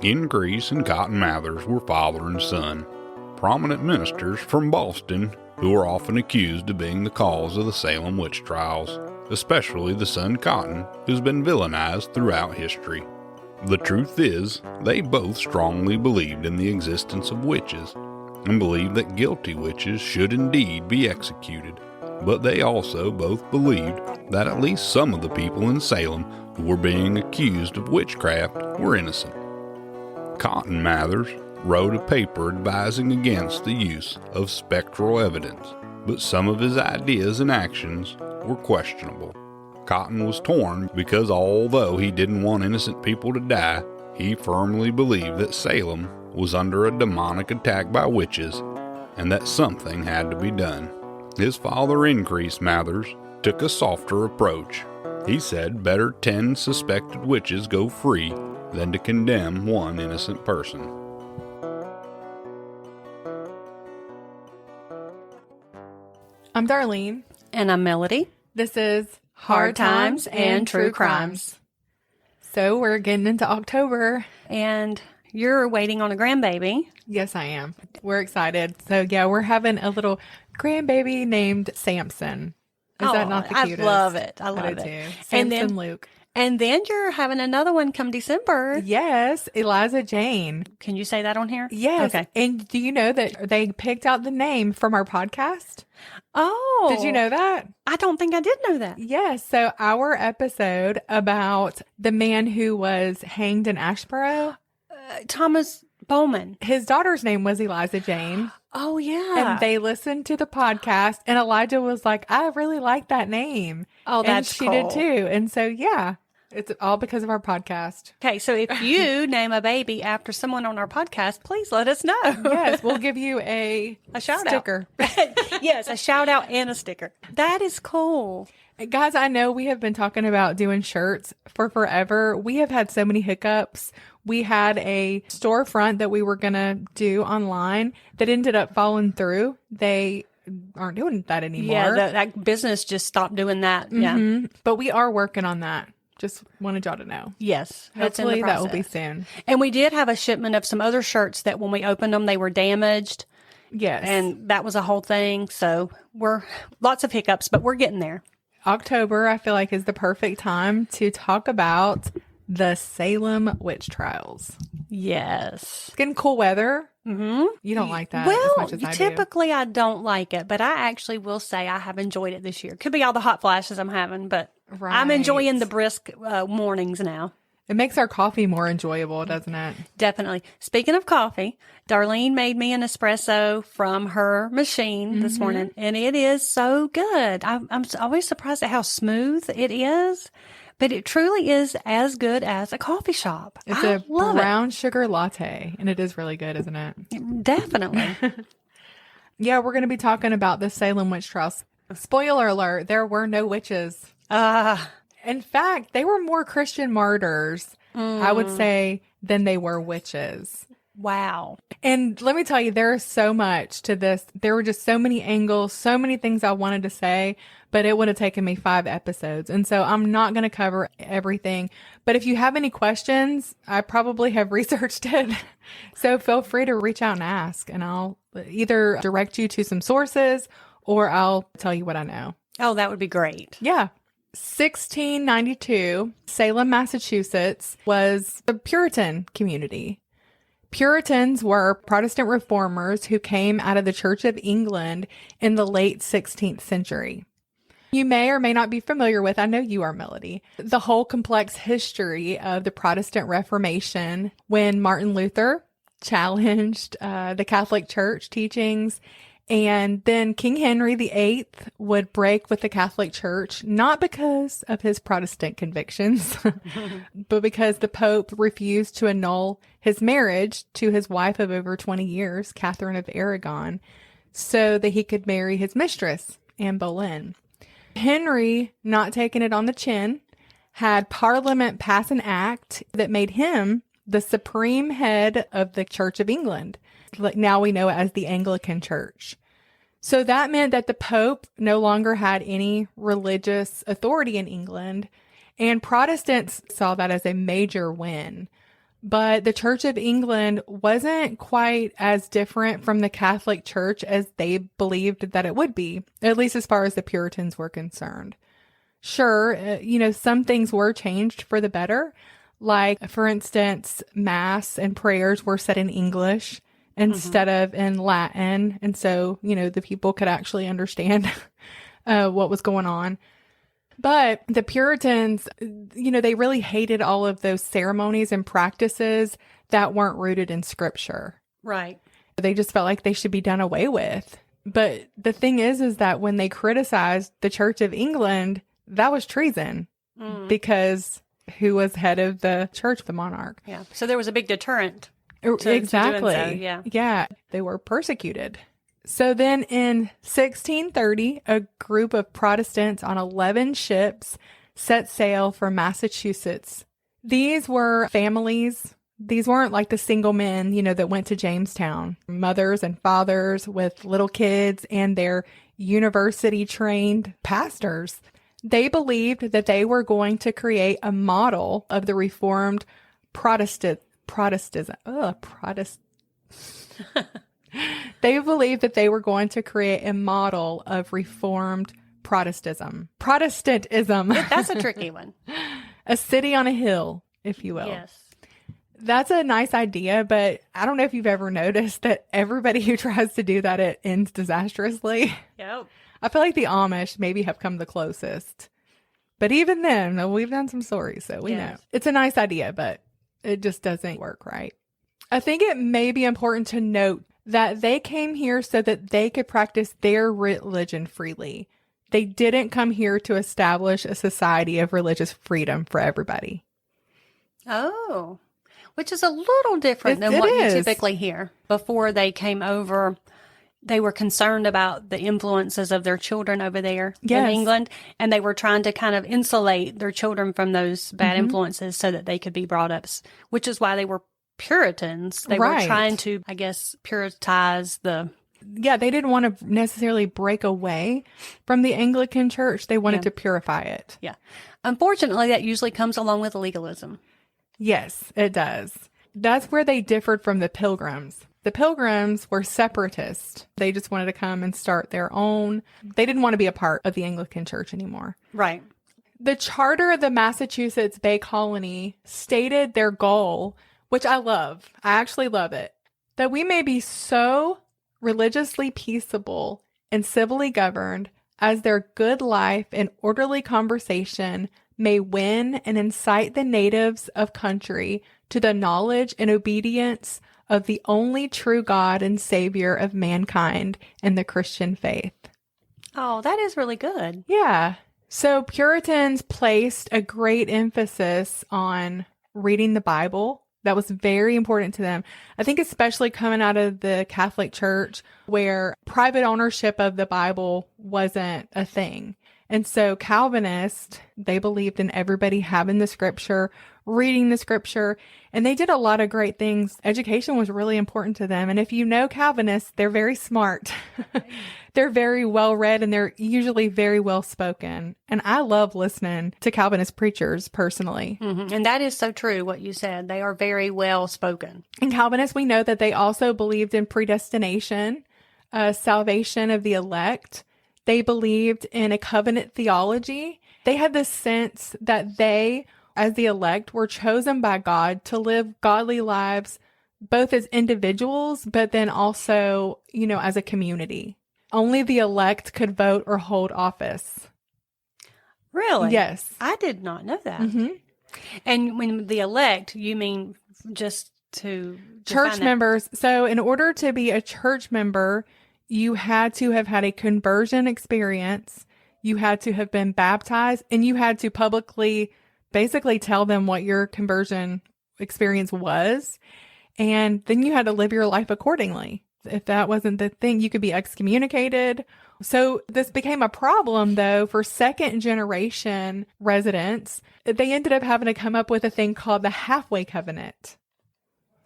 Increase and Cotton Mathers were father and son, prominent ministers from Boston who are often accused of being the cause of the Salem witch trials, especially the son Cotton, who's been villainized throughout history. The truth is, they both strongly believed in the existence of witches, and believed that guilty witches should indeed be executed, but they also both believed that at least some of the people in Salem who were being accused of witchcraft were innocent. Cotton Mathers wrote a paper advising against the use of spectral evidence, but some of his ideas and actions were questionable. Cotton was torn because although he didn't want innocent people to die, he firmly believed that Salem was under a demonic attack by witches and that something had to be done. His father, Increase Mathers, took a softer approach. He said better 10 suspected witches go free than to condemn one innocent person. I'm Darlene. And I'm Melody. This is Hard Times and True Crimes. So we're getting into October. And you're waiting on a grandbaby. Yes, I am. We're excited. So yeah, we're having a little grandbaby named Samson. Is that not the cutest? I love it. I love it. Too. Samson Luke. And then you're having another one come December. Yes, Eliza Jane. Can you say that on here? Yes. Okay. And do you know that they picked out the name from our podcast? Oh. Did you know that? I don't think I did know that. Yes. So our episode about the man who was hanged in Ashboro, Thomas Bowman. his daughter's name was Eliza Jane. Oh, yeah. And they listened to the podcast, and Elijah was like, I really like that name. Oh, that's and she did too. And so, yeah, it's all because of our podcast. Okay, so if you name a baby after someone on our podcast, please let us know. Yes, we'll give you a shout sticker. out. Yes, a shout out and a sticker. That is cool. Guys, I know we have been talking about doing shirts for forever. We have had so many hiccups. We had a storefront that we were going to do online that ended up falling through. They aren't doing that anymore. Yeah, that business just stopped doing that. Mm-hmm. Yeah. But we are working on that. Just wanted y'all to know. Yes. Hopefully that will be soon. And we did have a shipment of some other shirts that when we opened them, they were damaged. Yes. And that was a whole thing. So we're lots of hiccups, but we're getting there. October, I feel like, is the perfect time to talk about the Salem witch trials. Yes. It's getting cool weather. Mm-hmm. You don't like that well, as much as I do. Typically, I don't like it, but I actually will say I have enjoyed it this year. Could be all the hot flashes I'm having, but I'm enjoying the brisk mornings now. It makes our coffee more enjoyable, doesn't it? Definitely. Speaking of coffee, Darlene made me an espresso from her machine this morning, and it is so good. I'm always surprised at how smooth it is, but it truly is as good as a coffee shop. It's a brown sugar latte, and it is really good, isn't it? Definitely. Yeah, we're going to be talking about the Salem witch trials. Spoiler alert, there were no witches. In fact, they were more Christian martyrs, I would say, than they were witches. Wow. And let me tell you, there is so much to this. There were just so many angles, so many things I wanted to say, but it would have taken me 5 episodes. And so I'm not going to cover everything. But if you have any questions, I probably have researched it. So feel free to reach out and ask, and I'll either direct you to some sources or I'll tell you what I know. Oh, that would be great. Yeah. 1692, Salem, Massachusetts was a Puritan community. Puritans were Protestant reformers who came out of the Church of England in the late 16th century. You may or may not be familiar with, I know you are, Melody, the whole complex history of the Protestant Reformation when Martin Luther challenged the Catholic Church teachings. And then King Henry VIII would break with the Catholic Church, not because of his Protestant convictions, but because the Pope refused to annul his marriage to his wife of over 20 years, Catherine of Aragon, so that he could marry his mistress, Anne Boleyn. Henry, not taking it on the chin, had Parliament pass an act that made him the supreme head of the Church of England. Now we know it as the Anglican Church. So that meant that the Pope no longer had any religious authority in England, and Protestants saw that as a major win. But the Church of England wasn't quite as different from the Catholic Church as they believed that it would be, at least as far as the Puritans were concerned. Sure, some things were changed for the better. Like, for instance, Mass and prayers were said in English instead of in Latin. And so, the people could actually understand what was going on. But the Puritans, they really hated all of those ceremonies and practices that weren't rooted in Scripture. Right. They just felt like they should be done away with. But the thing is that when they criticized the Church of England, that was treason because who was head of the church, the monarch. Yeah. So there was a big deterrent. Exactly. To doing so, Yeah. They were persecuted. So then in 1630, a group of Protestants on 11 ships set sail for Massachusetts. These were families. These weren't like the single men, that went to Jamestown. Mothers and fathers with little kids and their university-trained pastors. They believed that they were going to create a model of the Reformed Protestantism. They believed that they were going to create a model of Reformed Protestantism. That's a tricky one. A city on a hill, if you will. Yes. That's a nice idea, but I don't know if you've ever noticed that everybody who tries to do that, it ends disastrously. Yep. I feel like the Amish maybe have come the closest. But even then, we've done some stories, so we know. It's a nice idea, but it just doesn't work right. I think it may be important to note that they came here so that they could practice their religion freely. They didn't come here to establish a society of religious freedom for everybody. Oh, which is a little different than what you typically hear. Before they came over, they were concerned about the influences of their children over there in England, and they were trying to kind of insulate their children from those bad influences so that they could be brought up, which is why they were Puritans. They were trying to, I guess, puritize the... Yeah, they didn't want to necessarily break away from the Anglican Church. They wanted to purify it. Yeah. Unfortunately, that usually comes along with legalism. Yes, it does. That's where they differed from the Pilgrims. The Pilgrims were separatist. They just wanted to come and start their own. They didn't want to be a part of the Anglican Church anymore. Right. The charter of the Massachusetts Bay Colony stated their goal, which I love. I actually love it. That we may be so religiously peaceable and civilly governed as their good life and orderly conversation may win and incite the natives of country to the knowledge and obedience of the only true God and Savior of mankind and the Christian faith. Oh, that is really good. Yeah. So Puritans placed a great emphasis on reading the Bible. That was very important to them. I think especially coming out of the Catholic Church where private ownership of the Bible wasn't a thing. And so Calvinists, they believed in everybody having the scripture, reading the scripture, and they did a lot of great things. Education was really important to them. And if you know Calvinists, they're very smart. They're very well read and they're usually very well spoken. And I love listening to Calvinist preachers personally. Mm-hmm. And that is so true, what you said. They are very well spoken. And Calvinists, we know that they also believed in predestination, salvation of the elect. They believed in a covenant theology. They had this sense that they, as the elect, were chosen by God to live godly lives, both as individuals, but then also, as a community. Only the elect could vote or hold office. Really? Yes. I did not know that. Mm-hmm. And when the elect, you mean just to... Church members. So in order to be a church member, you had to have had a conversion experience. You had to have been baptized, and you had to publicly basically tell them what your conversion experience was. And then you had to live your life accordingly. If that wasn't the thing, you could be excommunicated. So this became a problem, though, for second generation residents. They ended up having to come up with a thing called the halfway covenant.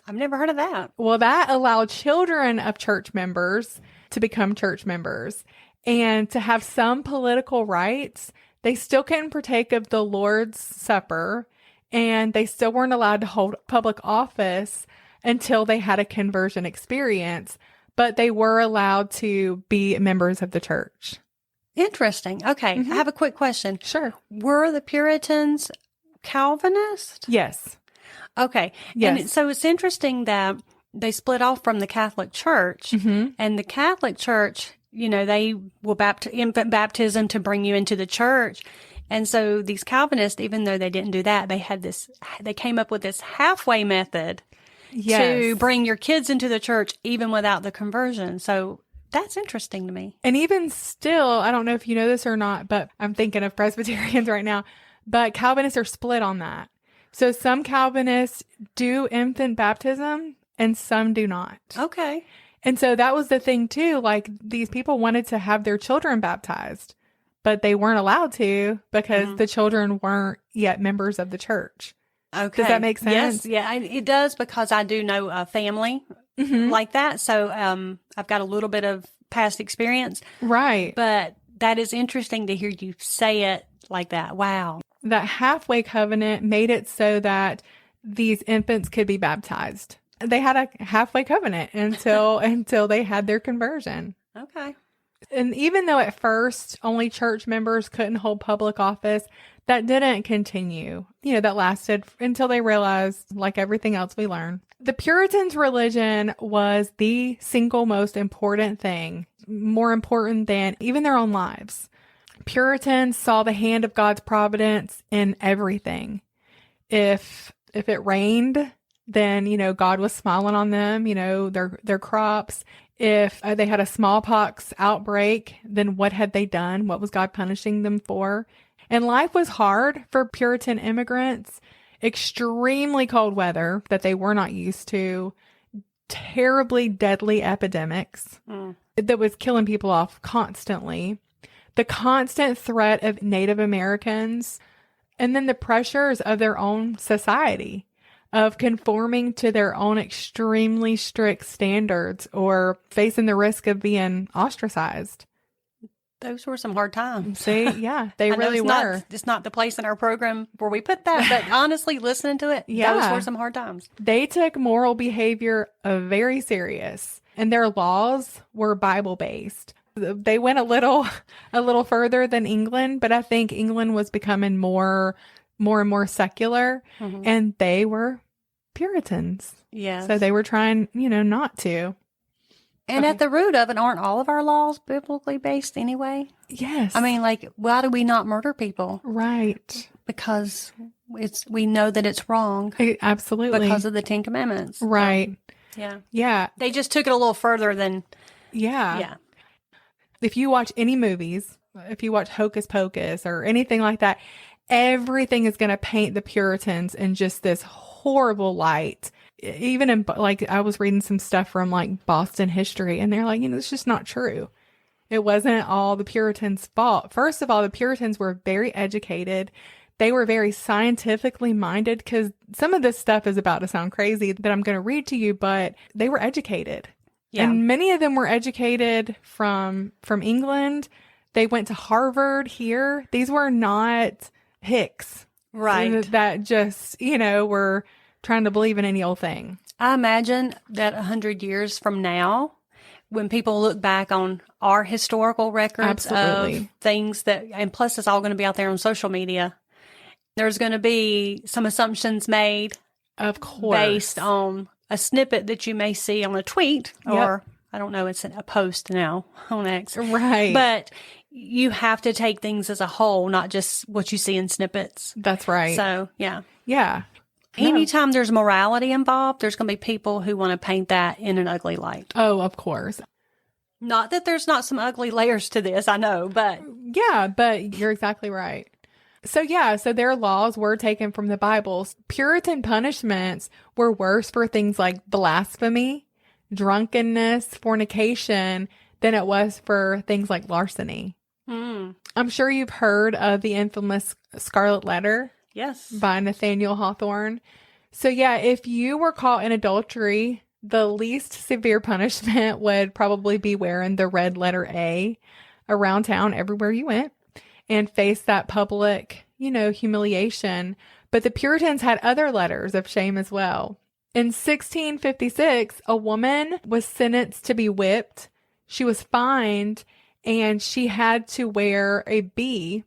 I've never heard of that. Well, that allowed children of church members to become church members and to have some political rights. They still couldn't partake of the Lord's Supper, and they still weren't allowed to hold public office until they had a conversion experience, but they were allowed to be members of the church. Interesting. Okay. I have a quick question. Sure. Were the Puritans Calvinist? Yes. Okay. Yes. And so it's interesting that they split off from the Catholic Church, and the Catholic Church, they will infant baptism to bring you into the church. And so these Calvinists, even though they didn't do that, they came up with this halfway method to bring your kids into the church even without the conversion. So that's interesting to me. And even still, I don't know if you know this or not, but I'm thinking of Presbyterians right now, but Calvinists are split on that. So some Calvinists do infant baptism and some do not. Okay. And so that was the thing too. Like, these people wanted to have their children baptized, but they weren't allowed to because the children weren't yet members of the church. Okay. Does that make sense? Yes. Yeah, it does, because I do know a family like that. So I've got a little bit of past experience. Right. But that is interesting to hear you say it like that. Wow. That halfway covenant made it so that these infants could be baptized. They had a halfway covenant until they had their conversion. Okay. And even though at first only church members couldn't hold public office, that didn't continue. That lasted until they realized, like everything else we learn, the Puritans' religion was the single most important thing, more important than even their own lives. Puritans saw the hand of God's providence in everything. If it rained, then, God was smiling on them, their crops. If they had a smallpox outbreak, then what had they done? What was God punishing them for? And life was hard for Puritan immigrants. Extremely cold weather that they were not used to. Terribly deadly epidemics that was killing people off constantly. The constant threat of Native Americans. And then the pressures of their own society, of conforming to their own extremely strict standards or facing the risk of being ostracized. Those were some hard times. See, yeah, they really were. It's not the place in our program where we put that, but honestly, listening to it, those were some hard times. They took moral behavior very serious, and their laws were Bible-based. They went a little further than England, but I think England was becoming more and more secular, and they were Puritans. Yes. So they were trying, not to. And at the root of it, aren't all of our laws biblically based anyway? Yes. I mean, like, why do we not murder people? Right. Because we know that it's wrong. Absolutely. Because of the 10 Commandments. Right. Yeah. Yeah. They just took it a little further than. Yeah. Yeah. If you watch any movies, if you watch Hocus Pocus or anything like that, everything is going to paint the Puritans in just this horrible light. Even in, like, I was reading some stuff from like Boston history, and they're like, it's just not true. It wasn't all the Puritans' fault. First of all, the Puritans were very educated. They were very scientifically minded, because some of this stuff is about to sound crazy that I'm going to read to you, but they were educated. Yeah. And many of them were educated from England. They went to Harvard here. These were not hicks. Right. That just, were trying to believe in any old thing. I imagine that 100 years from now, when people look back on our historical records of things and plus it's all going to be out there on social media, there's going to be some assumptions made. Of course. Based on a snippet that you may see on a tweet or, I don't know, it's a post now on X. Right. But you have to take things as a whole, not just what you see in snippets. That's right. So, yeah. Yeah. Anytime there's morality involved, there's going to be people who want to paint that in an ugly light. Oh, of course. Not that there's not some ugly layers to this, I know, but. Yeah, but you're exactly right. So their laws were taken from the Bible. Puritan punishments were worse for things like blasphemy, drunkenness, fornication, than it was for things like larceny. I'm sure you've heard of the infamous Scarlet Letter. Yes. By Nathaniel Hawthorne. So if you were caught in adultery, the least severe punishment would probably be wearing the red letter A around town everywhere you went and face that public, humiliation. But the Puritans had other letters of shame as well. In 1656, a woman was sentenced to be whipped. She was fined, and she had to wear a bee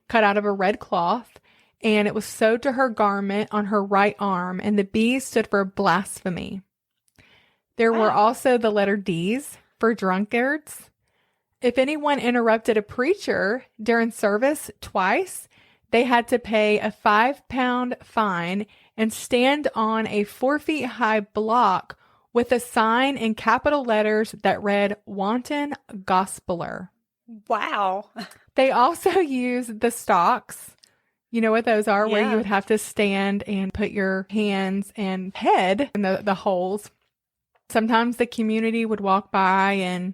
cut out of a red cloth, and it was sewed to her garment on her right arm, and the bee stood for blasphemy. There were also the letter D's for drunkards. If anyone interrupted a preacher during service twice, they had to pay a 5-pound fine and stand on a 4 feet high block with a sign in capital letters that read "Wanton Gospeler." Wow. They also used the stocks. You know what those are? Where Yeah. you would have to stand and put your hands and head in the holes. Sometimes the community would walk by and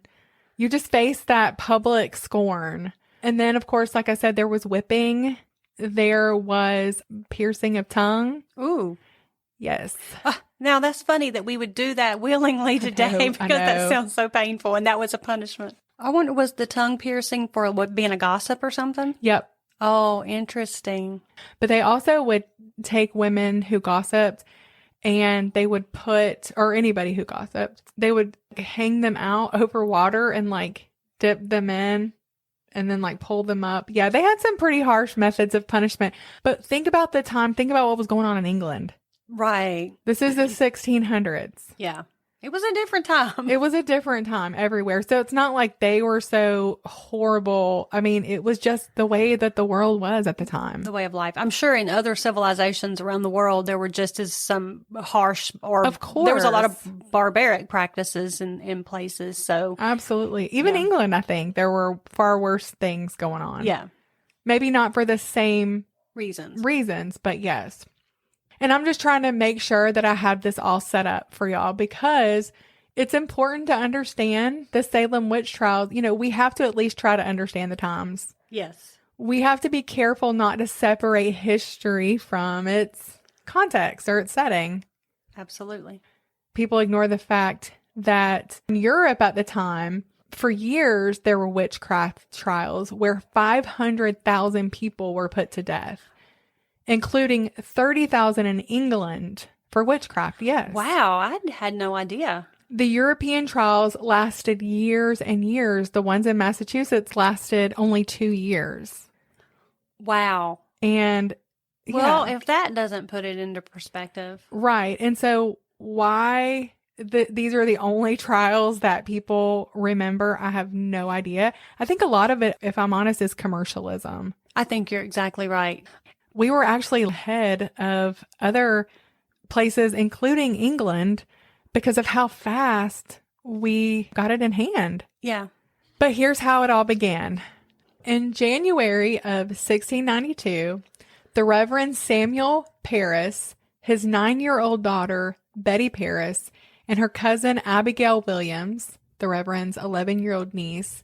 you just face that public scorn. And then, of course, like I said, there was whipping. There was piercing of tongue. Ooh. Yes. Now, that's funny that we would do that willingly today I because know. that sounds so painful, and that was a punishment. I wonder, was the tongue piercing for what, being a gossip or something? Yep. Oh, interesting. But they also would take women who gossiped and they would put, or anybody who gossiped, they would hang them out over water and like dip them in and then like pull them up. Yeah, they had some pretty harsh methods of punishment. But think about the time, think about what was going on in England. Right. This is the 1600s. Yeah. It was a different time. It was a different time everywhere. So it's not like they were so horrible. I mean, it was just the way that the world was at the time. The way of life. I'm sure in other civilizations around the world, there were just as some harsh, or Of course. there was a lot of barbaric practices in places. So Absolutely. Even Yeah. England, I think there were far worse things going on. yeah, Maybe not for the same reasons. but yes. And I'm just trying to make sure that I have this all set up for y'all because it's important to understand the Salem witch trials. You know, we have to at least try to understand the times. Yes. We have to be careful not to separate history from its context or its setting. Absolutely. People ignore the fact that in Europe at the time, for years, there were witchcraft trials where 500,000 people were put to death, including 30,000 in England for witchcraft. Yes. Wow. I had no idea. The European trials lasted years and years. The ones in Massachusetts lasted only 2 years. Wow. And Well, yeah, if that doesn't put it into perspective. right. And so why these are the only trials that people remember, I have no idea. I think a lot of it, if I'm honest, is commercialism. I think you're exactly right. We were actually ahead of other places, including England, because of how fast we got it in hand. Yeah. But here's how it all began. In January of 1692, the Reverend Samuel Parris, his 9-year-old daughter, Betty Parris, and her cousin Abigail Williams, the Reverend's 11-year-old niece,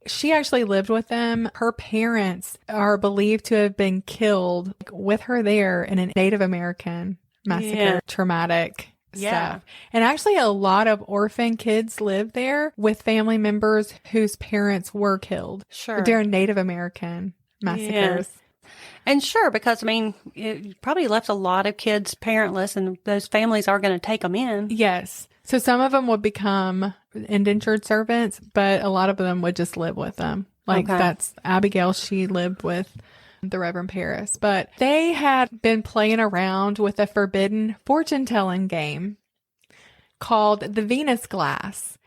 she actually lived with them. Her parents are believed to have been killed with her there in a Native American massacre, Yeah. traumatic Yeah. stuff. And actually a lot of orphan kids lived there with family members whose parents were killed Sure. during Native American massacres. And sure, because I mean, it probably left a lot of kids parentless, and those families are going to take them in. Yes. So some of them would become indentured servants, but a lot of them would just live with them. Like Okay. that's Abigail. She lived with the Reverend Parris, but they had been playing around with a forbidden fortune telling game called the Venus Glass.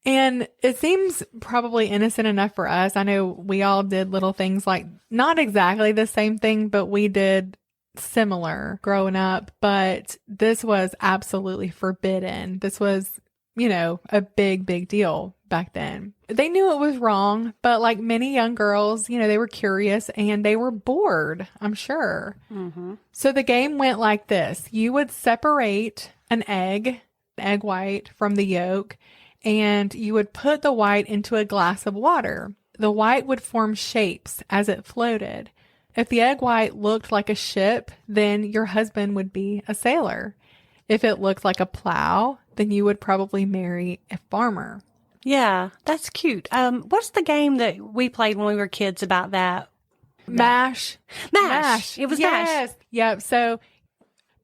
And it seems probably innocent enough for us. I know we all did little things like not exactly the same thing, but we did similar growing up. But this was absolutely forbidden. This was, you know, a big, big deal back then. They knew it was wrong, but like many young girls, you know, they were curious and they were bored, I'm sure. Mm-hmm. So the game went like this. You would separate an egg white from the yolk, and you would put the white into a glass of water. The white would form shapes as it floated. If the egg white looked like a ship, then your husband would be a sailor. If it looked like a plow, then you would probably marry a farmer. Yeah, that's cute. What's the game that we played when we were kids about that? Mash. Mash. It was Mash. Yes. Yep. So,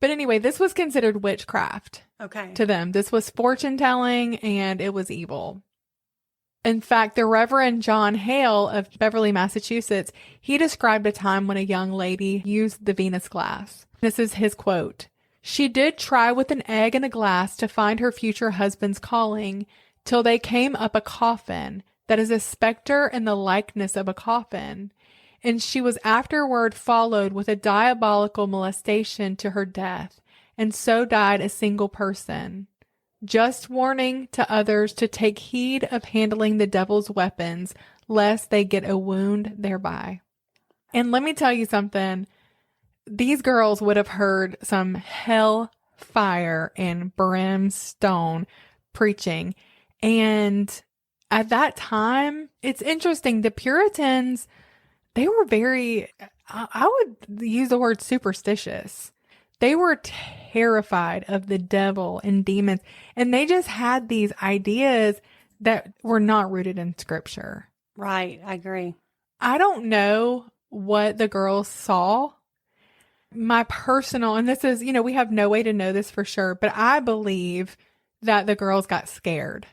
but anyway, this was considered witchcraft Okay. to them. This was fortune telling and it was evil. In fact, the Reverend John Hale of Beverly, Massachusetts, he described a time when a young lady used the Venus glass. This is his quote. She did try with an egg and a glass to find her future husband's calling, till they came up a coffin that is a spectre in the likeness of a coffin. And she was afterward followed with a diabolical molestation to her death, and so died a single person. Just warning to others to take heed of handling the devil's weapons, lest they get a wound thereby. And let me tell you something. These girls would have heard some hellfire and brimstone preaching. And at that time, it's interesting. The Puritans, they were very, I would use the word superstitious. They were terrified of the devil and demons. And they just had these ideas that were not rooted in scripture. Right. I agree. I don't know what the girls saw. My personal, and this is, we have no way to know this for sure, but I believe that the girls got scared.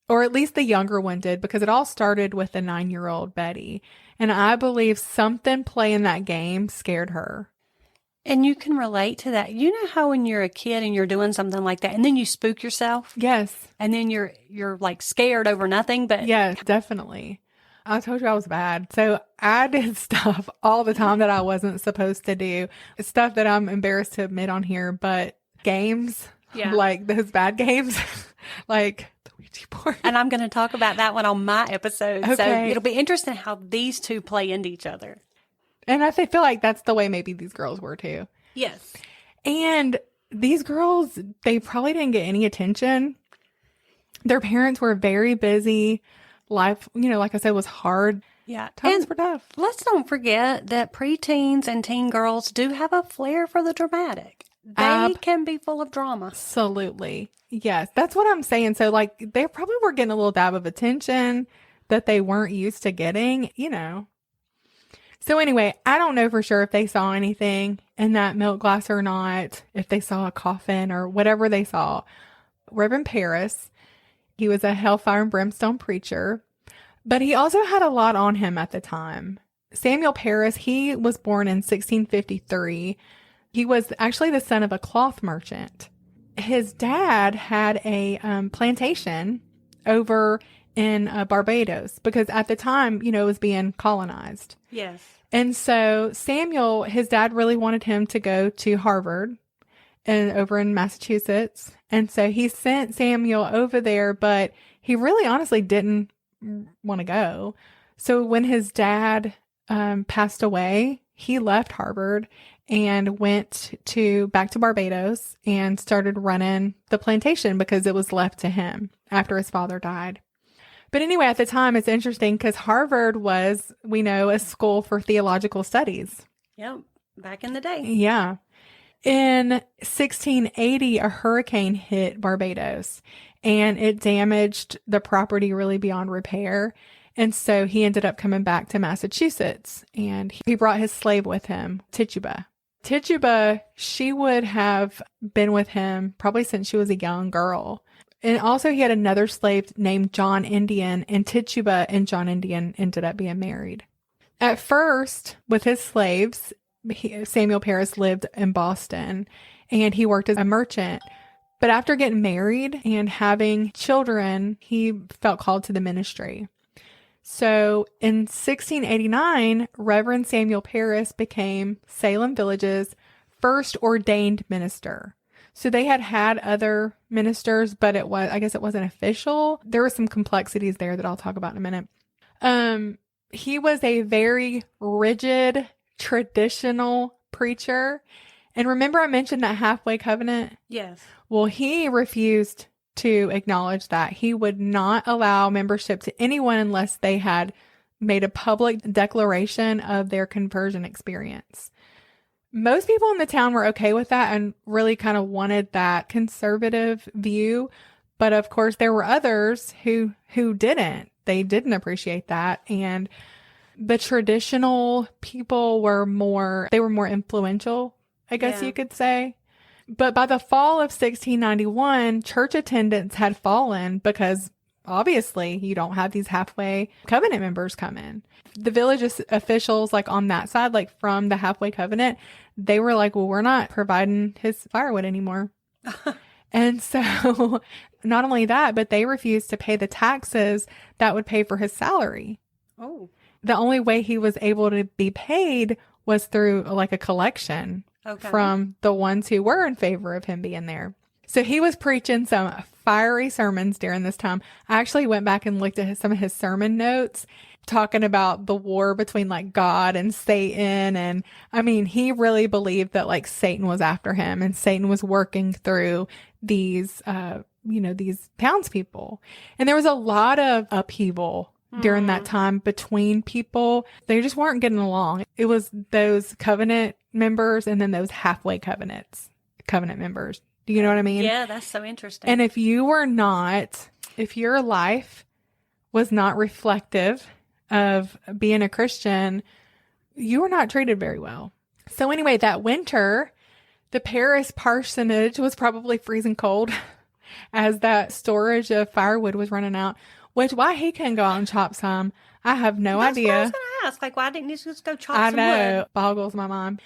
Or at least the younger one did, because it all started with the 9-year-old Betty. And I believe something playing that game scared her. And you can relate to that. You know how when you're a kid and you're doing something like that and then you spook yourself? Yes. And then you're like scared over nothing, but yeah, definitely. I told you I was bad. So I did stuff all the time that I wasn't supposed to do. Stuff that I'm embarrassed to admit on here, but games, like those bad games, like the Ouija board. And I'm going to talk about that one on my episode. Okay. So it'll be interesting how these two play into each other. And I feel like that's the way maybe these girls were too. Yes. And these girls, they probably didn't get any attention. Their parents were very busy. Life, like I said, was hard. Yeah. Times were tough. Let's don't forget that preteens and teen girls do have a flair for the dramatic. They can be full of drama. Absolutely. Yes. That's what I'm saying. So they probably were getting a little dab of attention that they weren't used to getting, So anyway, I don't know for sure if they saw anything in that milk glass or not, if they saw a coffin or whatever they saw. Reverend Paris, he was a hellfire and brimstone preacher, but he also had a lot on him at the time. Samuel Paris, he was born in 1653. He was actually the son of a cloth merchant. His dad had a plantation over in Barbados because at the time, it was being colonized. Yes. And so Samuel, his dad really wanted him to go to Harvard and over in Massachusetts. And so he sent Samuel over there, but he really honestly didn't want to go. So when his dad passed away, he left Harvard and went back to Barbados and started running the plantation because it was left to him after his father died. But anyway, at the time, it's interesting because Harvard was, we know, a school for theological studies. Yep. Back in the day. Yeah. In 1680, a hurricane hit Barbados and it damaged the property really beyond repair. And so he ended up coming back to Massachusetts and he brought his slave with him, Tituba. Tituba, she would have been with him probably since she was a young girl. And also he had another slave named John Indian, and Tituba and John Indian ended up being married. At first, with his slaves, Samuel Paris lived in Boston and he worked as a merchant. But after getting married and having children, he felt called to the ministry. So in 1689, Reverend Samuel Paris became Salem Village's first ordained minister. So they had other ministers, but I guess it wasn't official. There were some complexities there that I'll talk about in a minute. He was a very rigid, traditional preacher. And remember I mentioned that halfway covenant? Yes. Well, he refused to acknowledge that. He would not allow membership to anyone unless they had made a public declaration of their conversion experience. Most people in the town were okay with that and really kind of wanted that conservative view. But of course, there were others who didn't. They didn't appreciate that. And the traditional people were more influential, I guess you could say. But by the fall of 1691, church attendance had fallen because obviously you don't have these halfway covenant members come in. The village officials, like on that side, like from the halfway covenant, they were like, well, we're not providing his firewood anymore. And so not only that, but they refused to pay the taxes that would pay for his salary. Oh. The only way he was able to be paid was through like a collection from the ones who were in favor of him being there. So he was preaching some fiery sermons during this time. I actually went back and looked at some of his sermon notes talking about the war between like God and Satan. And I mean, he really believed that like Satan was after him and Satan was working through these, these townspeople. And there was a lot of upheaval during that time between people. They just weren't getting along. It was those covenant members and then those halfway covenant members. Do you know what I mean? Yeah, that's so interesting. And if your life was not reflective of being a Christian, you were not treated very well. So anyway, that winter, the Paris parsonage was probably freezing cold as that storage of firewood was running out. Which, why he couldn't go out and chop some, I have no idea. That's what I was going to ask. Like, why didn't you just go chop some wood? I know. Boggles my mind.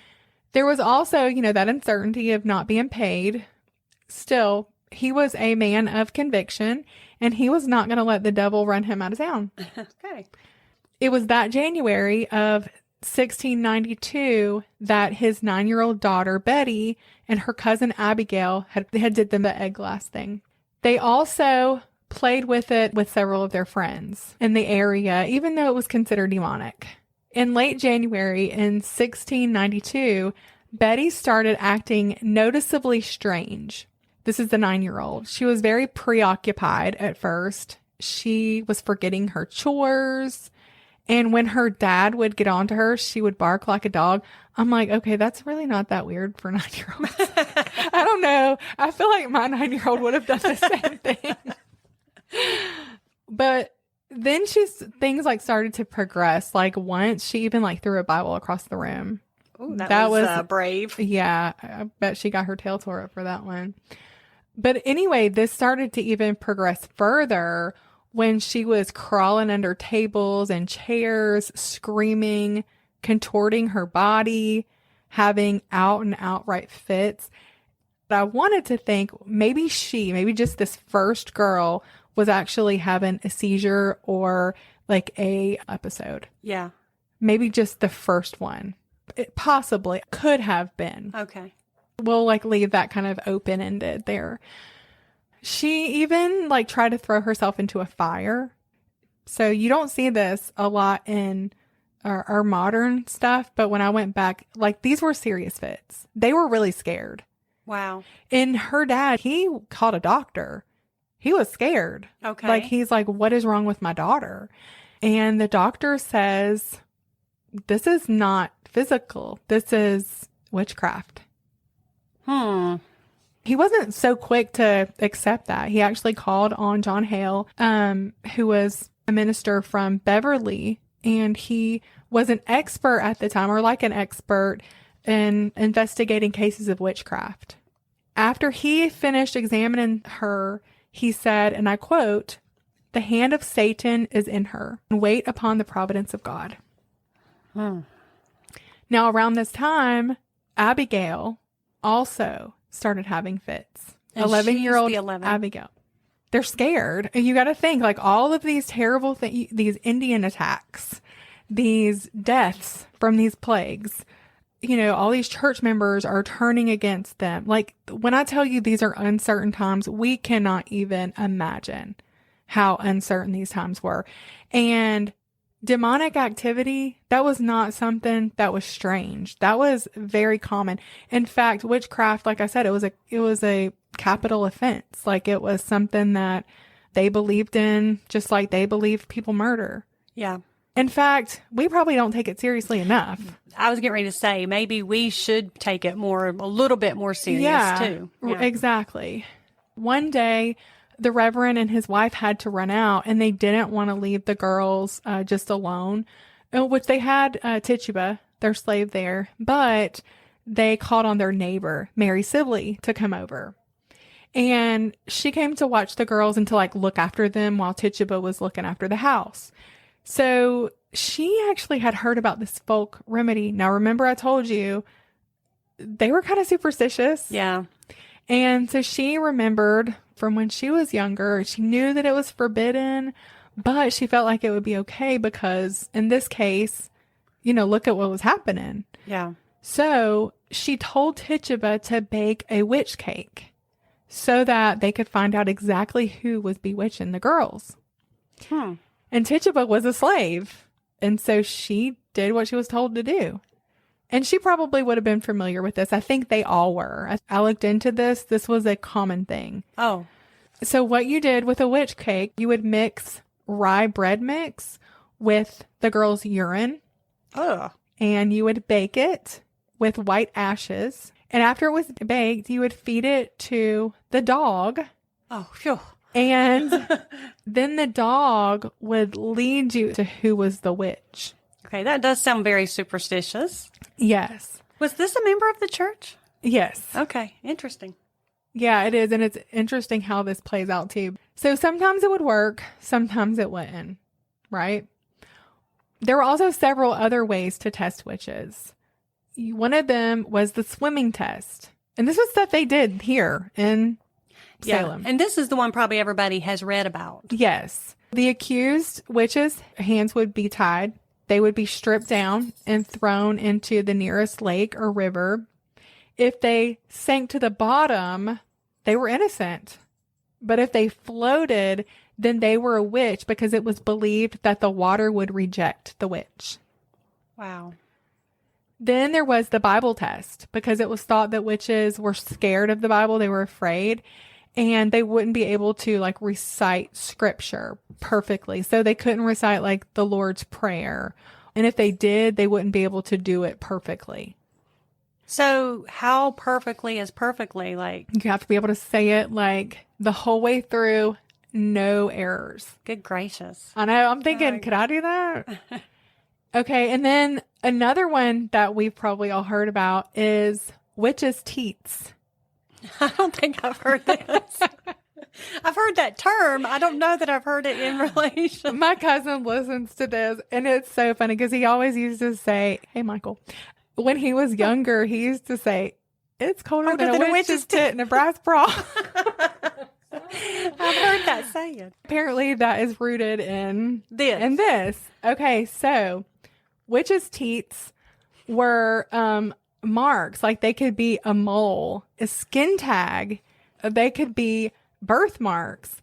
There was also, that uncertainty of not being paid. Still, he was a man of conviction, and he was not going to let the devil run him out of town. Okay. It was that January of 1692 that his 9-year-old daughter, Betty, and her cousin, Abigail, had did the egg glass thing. They also played with it with several of their friends in the area, even though it was considered demonic. In late January in 1692, Betty started acting noticeably strange. This is the 9-year-old. She was very preoccupied at first. She was forgetting her chores. And when her dad would get onto her, she would bark like a dog. I'm like, okay, that's really not that weird for 9-year-olds. I don't know. I feel like my 9-year-old would have done the same thing. But then things like started to progress. Like once she even like threw a Bible across the room. Ooh, that was brave. Yeah. I bet she got her tail tore up for that one. But anyway, this started to even progress further when she was crawling under tables and chairs, screaming, contorting her body, having out and outright fits. But I wanted to think maybe just this first girl was actually having a seizure or like a episode. Yeah. Maybe just the first one. It possibly could have been. Okay. We'll like leave that kind of open-ended there. She even like tried to throw herself into a fire. So you don't see this a lot in our modern stuff. But when I went back, like these were serious fits. They were really scared. Wow. And her dad, he called a doctor. He was scared. Okay. Like, he's like, what is wrong with my daughter? And the doctor says, this is not physical. This is witchcraft. He wasn't so quick to accept that. He actually called on John Hale, who was a minister from Beverly. And he was an expert at the time, or like an expert in investigating cases of witchcraft. After he finished examining her, he said, and I quote, "The hand of Satan is in her, and wait upon the providence of God." Now, around this time, Abigail also started having fits. 11-year-old Abigail. They're scared. And you got to think, like, all of these terrible things, these Indian attacks, these deaths from these plagues, all these church members are turning against them. Like, when I tell you these are uncertain times, we cannot even imagine how uncertain these times were. And demonic activity, that was not something that was strange. That was very common. In fact, witchcraft, like I said, it was a capital offense. Like, it was something that they believed in, just like they believed people murder. Yeah. In fact, we probably don't take it seriously enough. I was getting ready to say, maybe we should take it a little bit more serious too. Yeah, exactly. One day, the Reverend and his wife had to run out, and they didn't want to leave the girls just alone. which they had Tituba, their slave there, but they called on their neighbor, Mary Sibley, to come over. And she came to watch the girls and to like look after them while Tituba was looking after the house. So she actually had heard about this folk remedy. Now, remember I told you they were kind of superstitious. Yeah. And so she remembered from when she was younger, she knew that it was forbidden, but she felt like it would be okay because in this case, you know, look at what was happening. Yeah. So she told Tituba to bake a witch cake so that they could find out exactly who was bewitching the girls. And Tituba was a slave. And so she did what she was told to do. And she probably would have been familiar with this. I think they all were. I looked into this. This was a common thing. Oh. So what you did with a witch cake, you would mix rye bread mix with the girl's urine. Ugh. And you would bake it with white ashes. And after it was baked, you would feed it to the dog. Oh, phew. And then the dog would lead you to who was the witch. Okay, that does sound very superstitious. Yes. Was this a member of the church? Yes. Okay, interesting. Yeah, it is. And it's interesting how this plays out too. So sometimes it would work, sometimes it wouldn't, right? There were also several other ways to test witches. One of them was the swimming test. And this was stuff they did here in Salem. And this is the one probably everybody has read about. Yes. The accused witches' hands would be tied. They would be stripped down and thrown into the nearest lake or river. If they sank to the bottom, they were innocent. But if they floated, then they were a witch because it was believed that the water would reject the witch. Wow. Then there was the Bible test because it was thought that witches were scared of the Bible. They were afraid and they wouldn't be able to like recite scripture perfectly. So they couldn't recite like the Lord's Prayer. And if they did, they wouldn't be able to do it perfectly. So how perfectly is perfectly? Like, You have to be able to say it like the whole way through, no errors. good gracious. I know. I'm thinking, could I do that? Okay. And then another one that we've probably all heard about is witches' teats. I don't think I've heard this. I've heard that term. I don't know that I've heard it in relation. My cousin listens to this and it's so funny because he always used to say, hey, Michael, when he was younger, he used to say, it's colder than a witch's tit in a brass bra. I've heard that saying. Apparently that is rooted in This. Okay. So witches' teats were, marks, like they could be a mole, a skin tag, they could be birthmarks,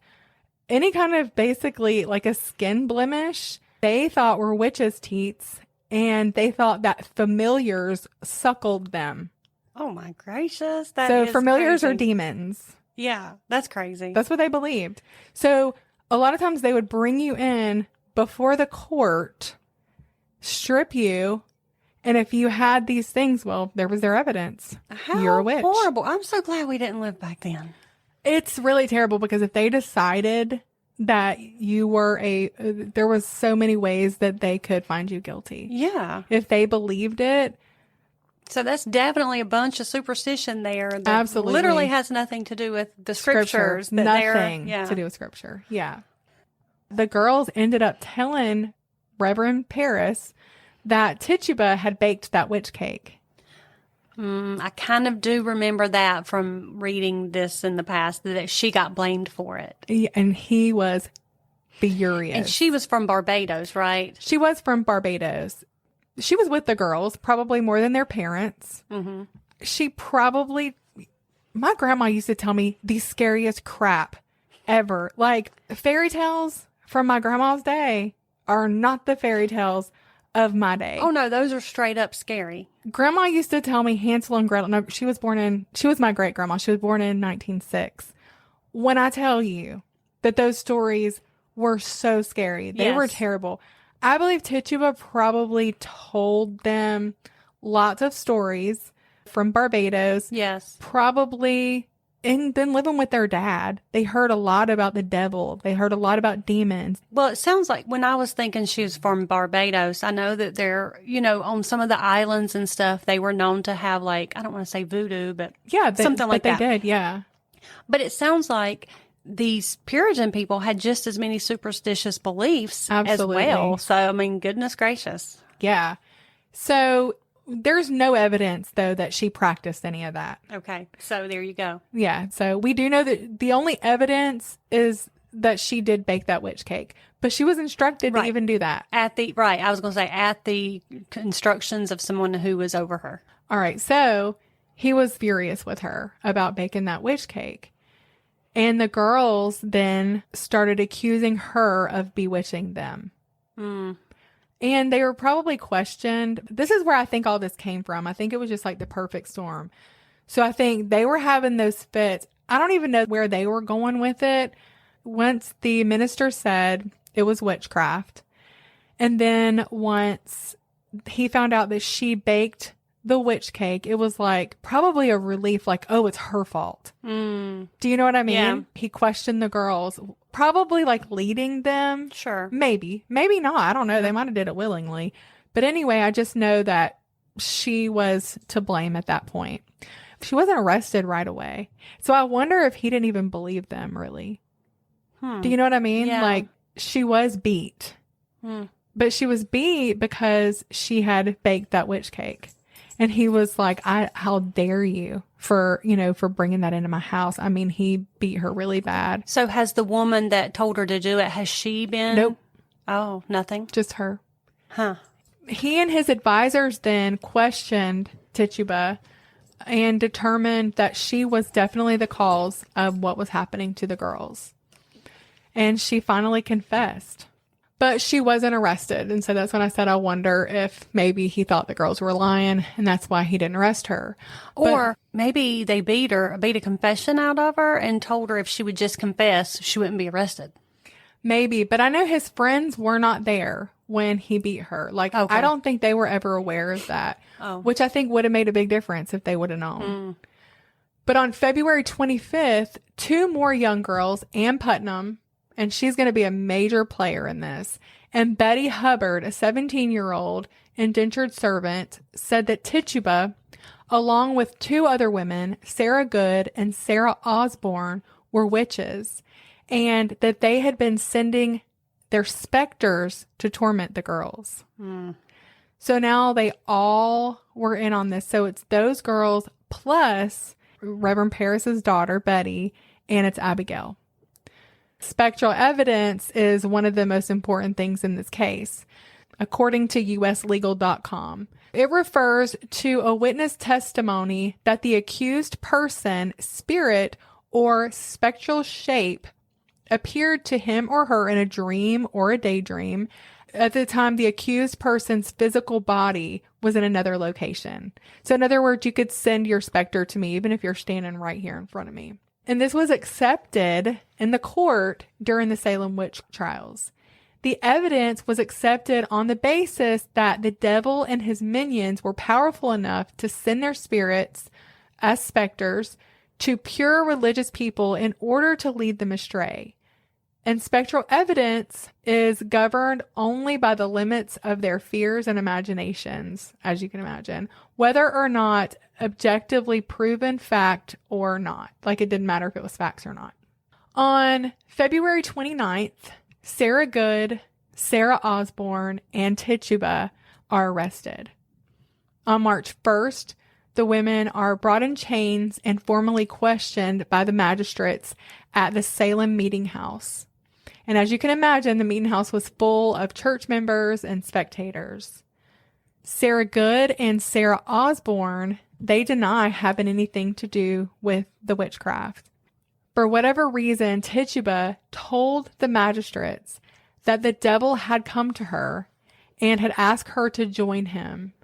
any kind of basically like a skin blemish, they thought were witches' teats, and they thought that familiars suckled them. Oh my gracious. So is familiars crazy. are demons. Yeah, that's crazy. That's what they believed. So a lot of times they would bring you in before the court, strip you, and if you had these things, well, there was their evidence. How You're a witch. horrible. I'm so glad we didn't live back then. It's really terrible because if they decided that you were there was so many ways that they could find you guilty. Yeah. If they believed it. So that's definitely a bunch of superstition there. That Absolutely. literally has nothing to do with the scriptures. That nothing yeah. to do with scripture. Yeah. The girls ended up telling Reverend Paris that Tituba had baked that witch cake. I kind of do remember that from reading this in the past, that she got blamed for it. And he was furious. And she was from Barbados, right? She was from Barbados. She was with the girls, probably more than their parents. Mm-hmm. She probably, my grandma used to tell me the scariest crap ever. Like fairy tales from my grandma's day are not the fairy tales of my day. Oh no, those are straight up scary. Grandma used to tell me Hansel and Gretel. No, she was my great grandma. She was born in 1906. When I tell you that those stories were so scary, they were terrible. I believe Tituba probably told them lots of stories from Barbados. Yes. Probably and then living with their dad, they heard a lot about the devil. They heard a lot about demons. Well, it sounds like when I was thinking she was from Barbados, I know that they're, on some of the islands and stuff, they were known to have like, I don't want to say voodoo, but Yeah, something like that. They did, yeah. But it sounds like these Puritan people had just as many superstitious beliefs Absolutely. as well. So, I mean, goodness gracious. Yeah. So there's no evidence, though, that she practiced any of that. Okay. So there you go. Yeah. So we do know that the only evidence is that she did bake that witch cake, but she was instructed to even do that. I was going to say at the instructions of someone who was over her. All right. So he was furious with her about baking that witch cake. And the girls then started accusing her of bewitching them. And they were probably questioned. This is where I think all this came from. I think it was just like the perfect storm. So I think they were having those fits. I don't even know where they were going with it. Once the minister said it was witchcraft, and then once he found out that she baked the witch cake, it was like probably a relief, like, oh, it's her fault. Do you know what I mean? Yeah. He questioned the girls, probably like leading them. Sure. Maybe not. I don't know. They might have did it willingly. But anyway, I just know that she was to blame at that point. She wasn't arrested right away. So I wonder if he didn't even believe them, really. Do you know what I mean? Yeah. Like, she was beat. But she was beat because she had baked that witch cake. And he was like, how dare you for bringing that into my house. I mean, he beat her really bad. So has the woman that told her to do it, has she been? Nope. Oh, nothing? Just her. Huh. He and his advisors then questioned Tituba and determined that she was definitely the cause of what was happening to the girls. And she finally confessed. But she wasn't arrested. And so that's when I said, I wonder if maybe he thought the girls were lying and that's why he didn't arrest her. Or maybe they beat a confession out of her and told her if she would just confess, she wouldn't be arrested. Maybe. But I know his friends were not there when he beat her. Like, Okay. I don't think they were ever aware of that, which I think would have made a big difference if they would have known. But on February 25th, 2 more young girls, Ann Putnam, and she's going to be a major player in this, and Betty Hubbard, a 17-year-old indentured servant, said that Tituba, along with 2 other women, Sarah Good and Sarah Osborne, were witches, and that they had been sending their specters to torment the girls. So now they all were in on this. So it's those girls plus Reverend Parris's daughter, Betty, and it's Abigail. Spectral evidence is one of the most important things in this case, according to uslegal.com. It refers to a witness testimony that the accused person, spirit, or spectral shape appeared to him or her in a dream or a daydream at the time the accused person's physical body was in another location. So in other words, you could send your specter to me even if you're standing right here in front of me. And this was accepted in the court during the Salem witch trials. The evidence was accepted on the basis that the devil and his minions were powerful enough to send their spirits as specters to pure religious people in order to lead them astray. And spectral evidence is governed only by the limits of their fears and imaginations, as you can imagine, whether or not objectively proven fact or not. Like, it didn't matter if it was facts or not. On February 29th, Sarah Good, Sarah Osborne, and Tituba are arrested. On March 1st, the women are brought in chains and formally questioned by the magistrates at the Salem meeting house. And as you can imagine, the meeting house was full of church members and spectators. Sarah Good and Sarah Osborne, they deny having anything to do with the witchcraft. For whatever reason, Tituba told the magistrates that the devil had come to her and had asked her to join him.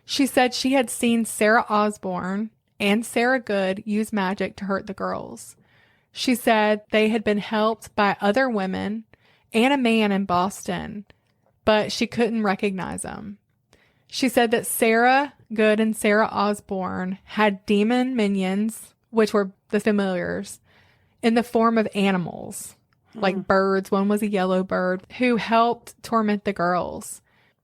She said she had seen Sarah Osborne and Sarah Good use magic to hurt the girls. She said they had been helped by other women and a man in Boston, but she couldn't recognize them. She said that Sarah Good and Sarah Osborne had demon minions which were the familiars, in the form of animals, like birds. One was a yellow bird who helped torment the girls.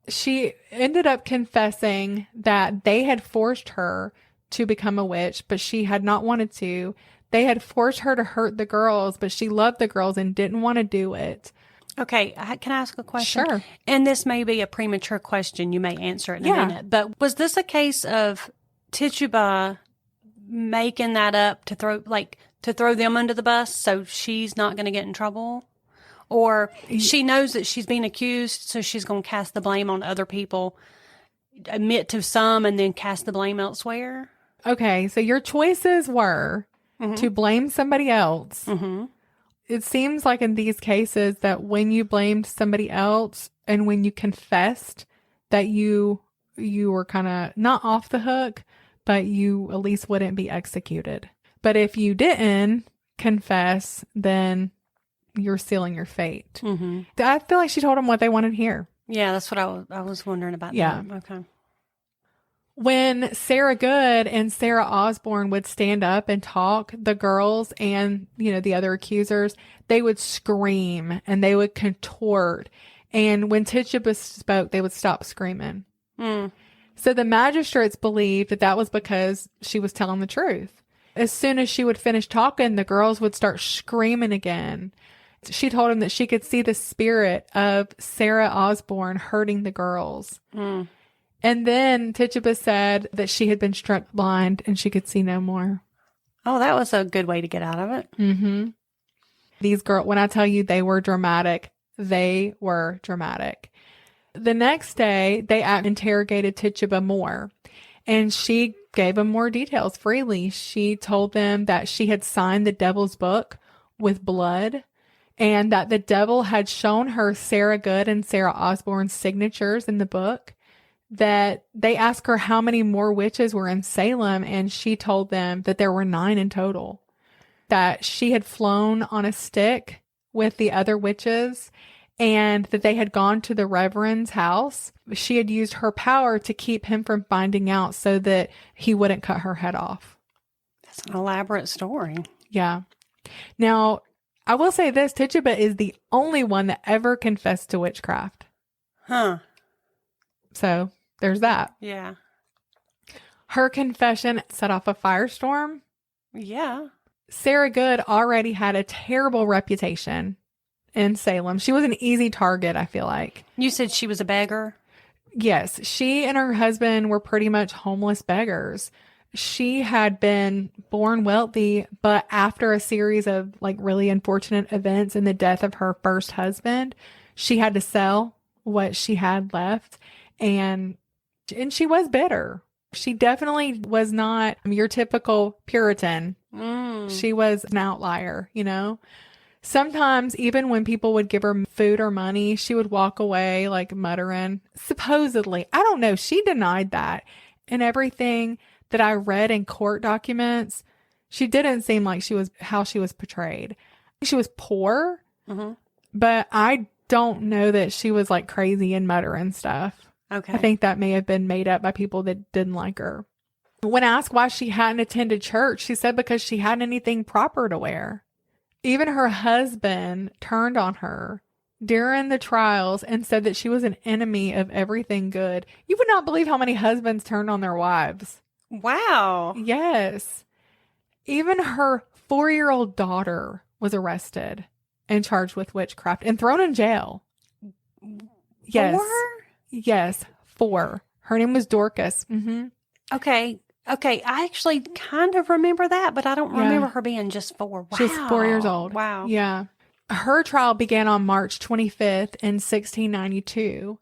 She ended up confessing that they had forced her to become a witch, but she had not wanted to. They had forced her to hurt the girls, but she loved the girls and didn't want to do it. Okay, can I ask a question? Sure. And this may be a premature question. You may answer it in a minute. But was this a case of Tituba making that up to throw them under the bus so she's not going to get in trouble? Or she knows that she's being accused, so she's going to cast the blame on other people, admit to some, and then cast the blame elsewhere? Okay, so your choices were to blame somebody else. Mm-hmm. It seems like in these cases that when you blamed somebody else and when you confessed that you were kind of not off the hook, but you at least wouldn't be executed. But if you didn't confess, then you're sealing your fate. Mm-hmm. I feel like she told them what they wanted to hear. Yeah, that's what I was wondering about. Yeah. That. Okay. When Sarah Good and Sarah Osborne would stand up and talk, the girls and, the other accusers, they would scream and they would contort. And when Tituba spoke, they would stop screaming. Mm. So the magistrates believed that was because she was telling the truth. As soon as she would finish talking, the girls would start screaming again. She told him that she could see the spirit of Sarah Osborne hurting the girls. Mm. And then Tituba said that she had been struck blind and she could see no more. Oh, that was a good way to get out of it. Mm-hmm. These girls, when I tell you they were dramatic, they were dramatic. The next day, they interrogated Tituba more, and she gave them more details freely. She told them that she had signed the devil's book with blood, and that the devil had shown her Sarah Good and Sarah Osborne's signatures in the book. That they asked her how many more witches were in Salem, and she told them that there were 9 in total. That she had flown on a stick with the other witches, and that they had gone to the Reverend's house. She had used her power to keep him from finding out so that he wouldn't cut her head off. That's an elaborate story. Yeah. Now, I will say this, Tituba is the only one that ever confessed to witchcraft. Huh. So there's that. Yeah. Her confession set off a firestorm. Yeah. Sarah Good already had a terrible reputation in Salem. She was an easy target, I feel like. You said she was a beggar? Yes. She and her husband were pretty much homeless beggars. She had been born wealthy, but after a series of really unfortunate events and the death of her first husband, she had to sell what she had left. And she was bitter. She definitely was not your typical Puritan. She was an outlier, Sometimes even when people would give her food or money, she would walk away muttering. Supposedly, I don't know. She denied that. And everything that I read in court documents, she didn't seem like how she was portrayed. She was poor, but I don't know that she was crazy and muttering stuff. Okay. I think that may have been made up by people that didn't like her. When asked why she hadn't attended church, she said because she hadn't anything proper to wear. Even her husband turned on her during the trials and said that she was an enemy of everything good. You would not believe how many husbands turned on their wives. Wow. Yes. Even her 4-year-old daughter was arrested and charged with witchcraft and thrown in jail. Yes. 4? Yes, 4. Her name was Dorcas. Mm-hmm. Okay. I actually kind of remember that, but I don't remember her being just 4. Wow. She was 4 years old. Wow. Yeah. Her trial began on March 25th in 1692.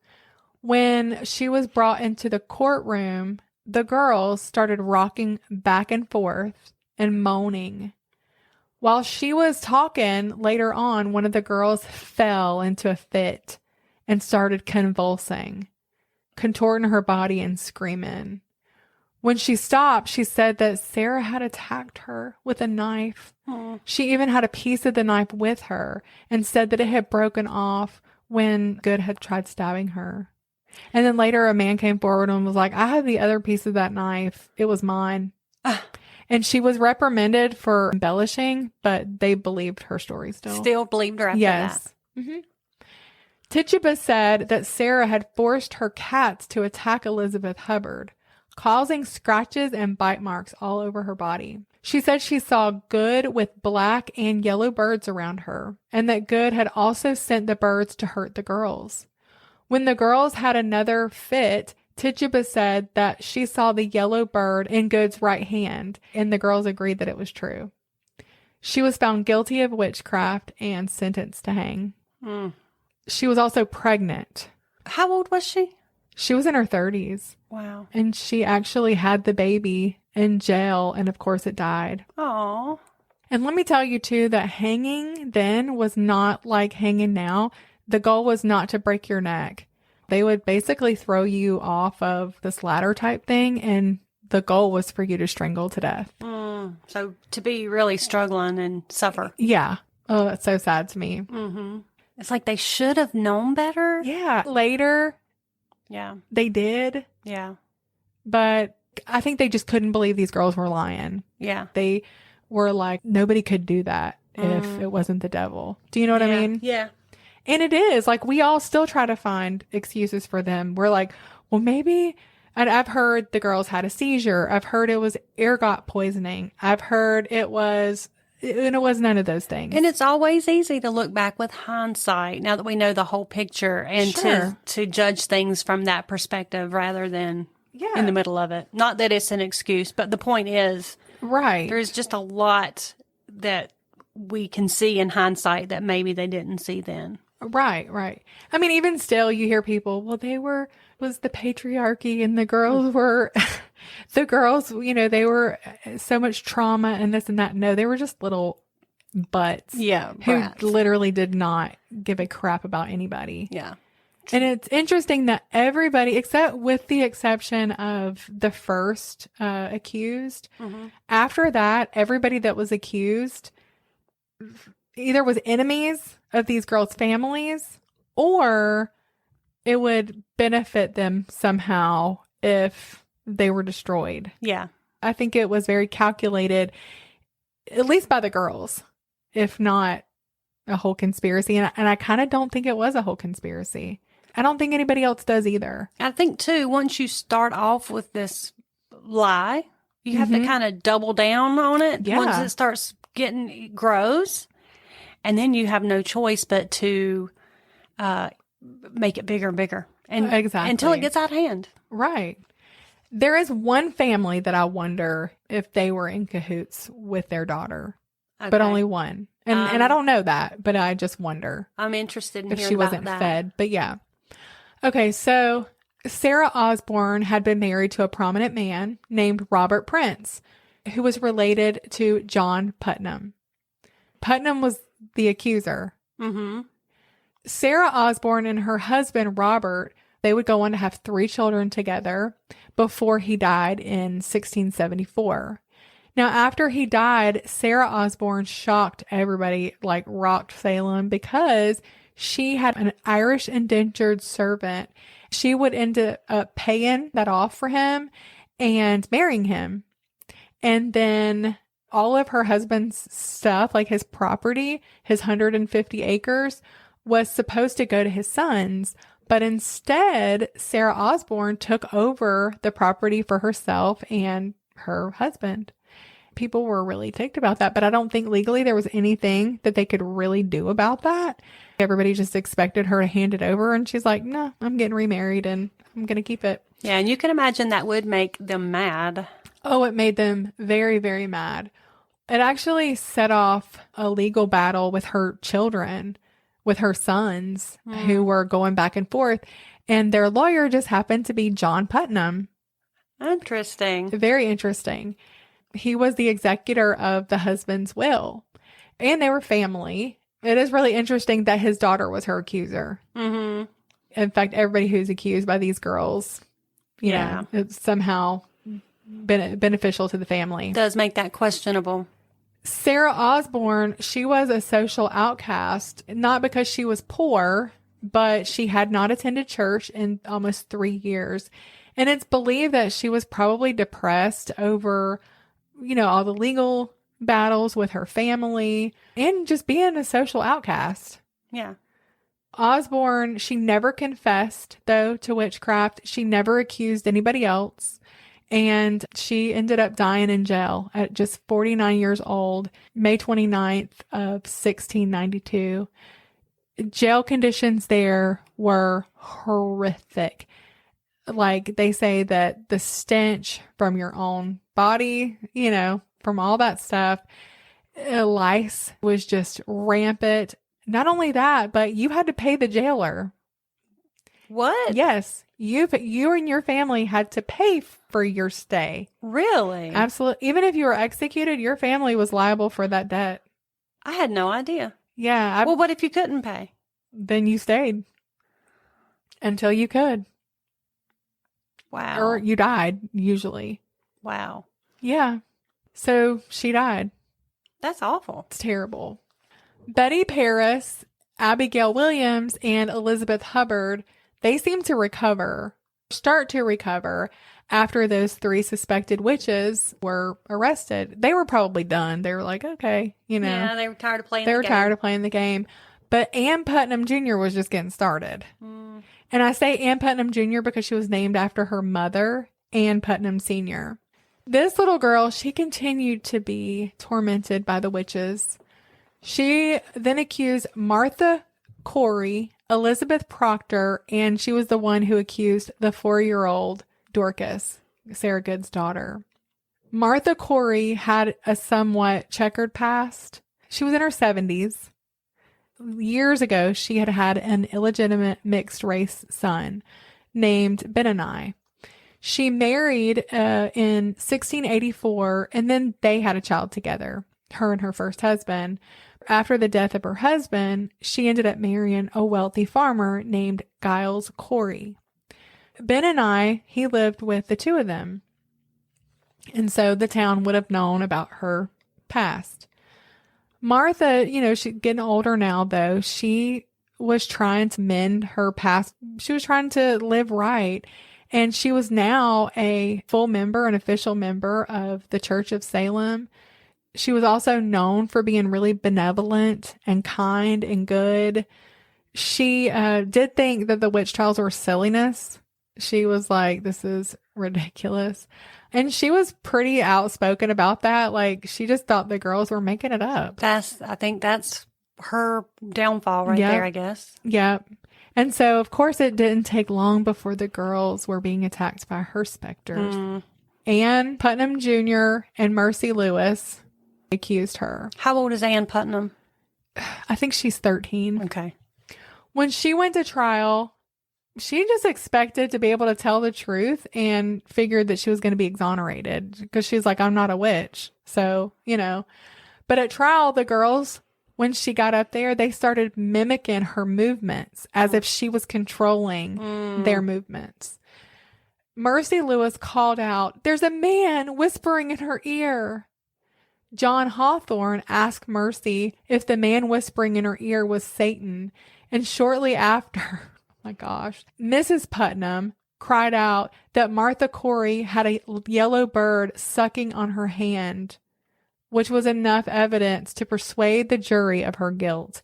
When she was brought into the courtroom, the girls started rocking back and forth and moaning. While she was talking later on, one of the girls fell into a fit and started convulsing, contorting her body and screaming. When she stopped, she said that Sarah had attacked her with a knife. Aww. She even had a piece of the knife with her and said that it had broken off when Good had tried stabbing her. And then later a man came forward and was like, I have the other piece of that knife. It was mine. And she was reprimanded for embellishing, but they believed her story still. Still believed her after Yes. that. Mm-hmm. Tituba said that Sarah had forced her cats to attack Elizabeth Hubbard, causing scratches and bite marks all over her body. She said she saw Good with black and yellow birds around her, and that Good had also sent the birds to hurt the girls. When the girls had another fit, Tituba said that she saw the yellow bird in Good's right hand, and the girls agreed that it was true. She was found guilty of witchcraft and sentenced to hang. Mm. She was also pregnant. How old was she? She was in her 30s. Wow. And she actually had the baby in jail, and of course it died. Oh. And let me tell you too that hanging then was not like hanging now. The goal was not to break your neck. They would basically throw you off of this ladder type thing, and the goal was for you to strangle to death. So to be really struggling and suffer. Yeah. Oh, that's so sad to me. Mm-hmm. It's like they should have known better. Yeah. Later, Yeah. they did, Yeah. but I think they just couldn't believe these girls were lying. Yeah. They were like, nobody could do that if it wasn't the devil. Do you know what I mean? Yeah. And it is like, we all still try to find excuses for them. We're like, well, maybe, and I've heard the girls had a seizure. I've heard it was ergot poisoning. I've heard it was, and it was none of those things. And it's always easy to look back with hindsight now that we know the whole picture and Sure. to judge things from that perspective rather than in the middle of it. Not that it's an excuse, but the point is Right. there's just a lot that we can see in hindsight that maybe they didn't see then. Right, right. I mean, even still, you hear people, well, was the patriarchy and the girls were, the girls, they were so much trauma and this and that. No, they were just little butts. Yeah. Who brats. literally did not give a crap about anybody. Yeah. And it's interesting that everybody, except with the exception of the first accused, after that, everybody that was accused either was enemies of these girls' families, or it would benefit them somehow if they were destroyed. Yeah. I think it was very calculated, at least by the girls, if not a whole conspiracy. And I kind of don't think it was a whole conspiracy. I don't think anybody else does either. I think, too, once you start off with this lie, you have to kind of double down on it. Yeah. Once it grows, and then you have no choice but to make it bigger and bigger. And Exactly. until it gets out of hand. Right. There is one family that I wonder if they were in cahoots with their daughter, but Okay. only one. And I don't know that, but I just wonder I'm interested in if hearing she about wasn't that. fed. But yeah. Okay, so Sarah Osborne had been married to a prominent man named Robert Prince, who was related to John Putnam. Putnam was the accuser. Mm-hmm. Sarah Osborne and her husband, Robert, they would go on to have 3 children together before he died in 1674. Now, after he died, Sarah Osborne shocked everybody, like rocked Salem, because she had an Irish indentured servant. She would end up paying that off for him and marrying him. And then all of her husband's stuff, like his property, his 150 acres, was supposed to go to his sons. But instead, Sarah Osborne took over the property for herself and her husband. People were really ticked about that, but I don't think legally there was anything that they could really do about that. Everybody just expected her to hand it over, and she's like, no, I'm getting remarried and I'm going to keep it. Yeah, and you can imagine that would make them mad. Oh, it made them very, very mad. It actually set off a legal battle with her children, with her sons, who were going back and forth. And their lawyer just happened to be John Putnam. Interesting. Very interesting. He was the executor of the husband's will, and they were family. It is really interesting that his daughter was her accuser. Mm-hmm. In fact, everybody who's accused by these girls, you know, it's somehow beneficial to the family. Does make that questionable. Sarah Osborne, she was a social outcast, not because she was poor, but she had not attended church in almost 3 years. And it's believed that she was probably depressed over all the legal battles with her family and just being a social outcast. Yeah. Osborne, she never confessed, though, to witchcraft. She never accused anybody else. And she ended up dying in jail at just 49 years old, May 29th of 1692. Jail conditions there were horrific. Like, they say that the stench from your own body, from all that stuff, lice was just rampant. Not only that, but you had to pay the jailer. What? Yes. You and your family had to pay for your stay. Really? Absolutely. Even if you were executed, your family was liable for that debt. I had no idea. Yeah. Well, what if you couldn't pay? Then you stayed until you could. Wow. Or you died, usually. Wow. Yeah. So she died. That's awful. It's terrible. Betty Paris, Abigail Williams, and Elizabeth Hubbard, they seem to start to recover after those 3 suspected witches were arrested. They were probably done. They were like, okay, Yeah, they were tired of playing the game. They were tired of playing the game. But Ann Putnam Jr. was just getting started. Mm. And I say Ann Putnam Jr. because she was named after her mother, Ann Putnam Sr. This little girl, she continued to be tormented by the witches. She then accused Martha Corey, Elizabeth Proctor, and she was the one who accused the 4-year-old Dorcas, Sarah Good's daughter. Martha Corey had a somewhat checkered past. She was in her 70s. Years ago, she had had an illegitimate mixed-race son named Benani. She married in 1684, and then they had a child together, her and her first husband. After the death of her husband, she ended up marrying a wealthy farmer named Giles Corey. Benani, he lived with the 2 of them. And so the town would have known about her past. Martha, she's getting older now, though. She was trying to mend her past. She was trying to live right. And she was now a full member, an official member of the Church of Salem. She was also known for being really benevolent and kind and good. She did think that the witch trials were silliness. She was like, this is ridiculous. And she was pretty outspoken about that. Like, she just thought the girls were making it up. I think that's her downfall right there, I guess. Yep. And so, of course, it didn't take long before the girls were being attacked by her specters. Ann Putnam Jr. and Mercy Lewis accused her. How old is Ann Putnam? I think she's 13. Okay. When she went to trial, she just expected to be able to tell the truth and figured that she was going to be exonerated because she's like, I'm not a witch. So, But at trial, the girls, when she got up there, they started mimicking her movements as if she was controlling their movements. Mercy Lewis called out, "There's a man whispering in her ear." John Hawthorne asked Mercy if the man whispering in her ear was Satan. And shortly after, oh my gosh, Mrs. Putnam cried out that Martha Corey had a yellow bird sucking on her hand, which was enough evidence to persuade the jury of her guilt.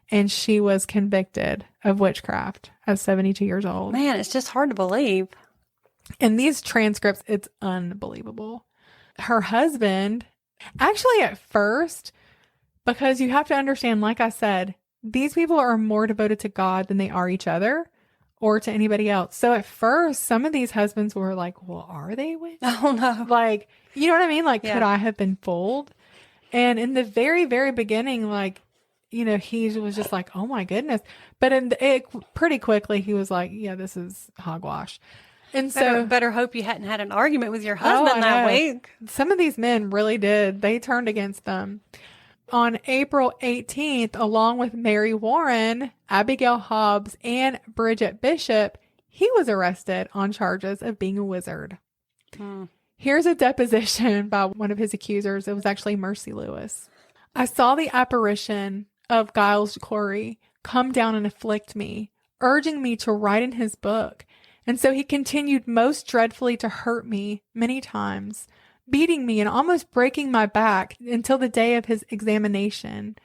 And she was convicted of witchcraft at 72 years old. Man, it's just hard to believe. In these transcripts, it's unbelievable. Her husband, actually at first, because you have to understand, like I said, these people are more devoted to God than they are each other or to anybody else. So at first, some of these husbands were like, well, are they witches? Oh, no. Like, you know what I mean? Like, Yeah. Could I have been fooled? And in the very, very beginning, like, he was just like, oh my goodness. But pretty quickly, he was like, yeah, this is hogwash. And so Better hope you hadn't had an argument with your husband that week. some of these men really did. They turned against them. On April 18th, along with Mary Warren, Abigail Hobbs, and Bridget Bishop, he was arrested on charges of being a wizard. Here's a deposition by one of his accusers. It was actually Mercy Lewis. "I saw the apparition of Giles Corey come down and afflict me, urging me to write in his book. And so he continued most dreadfully to hurt me many times, beating me and almost breaking my back until the day of his examination.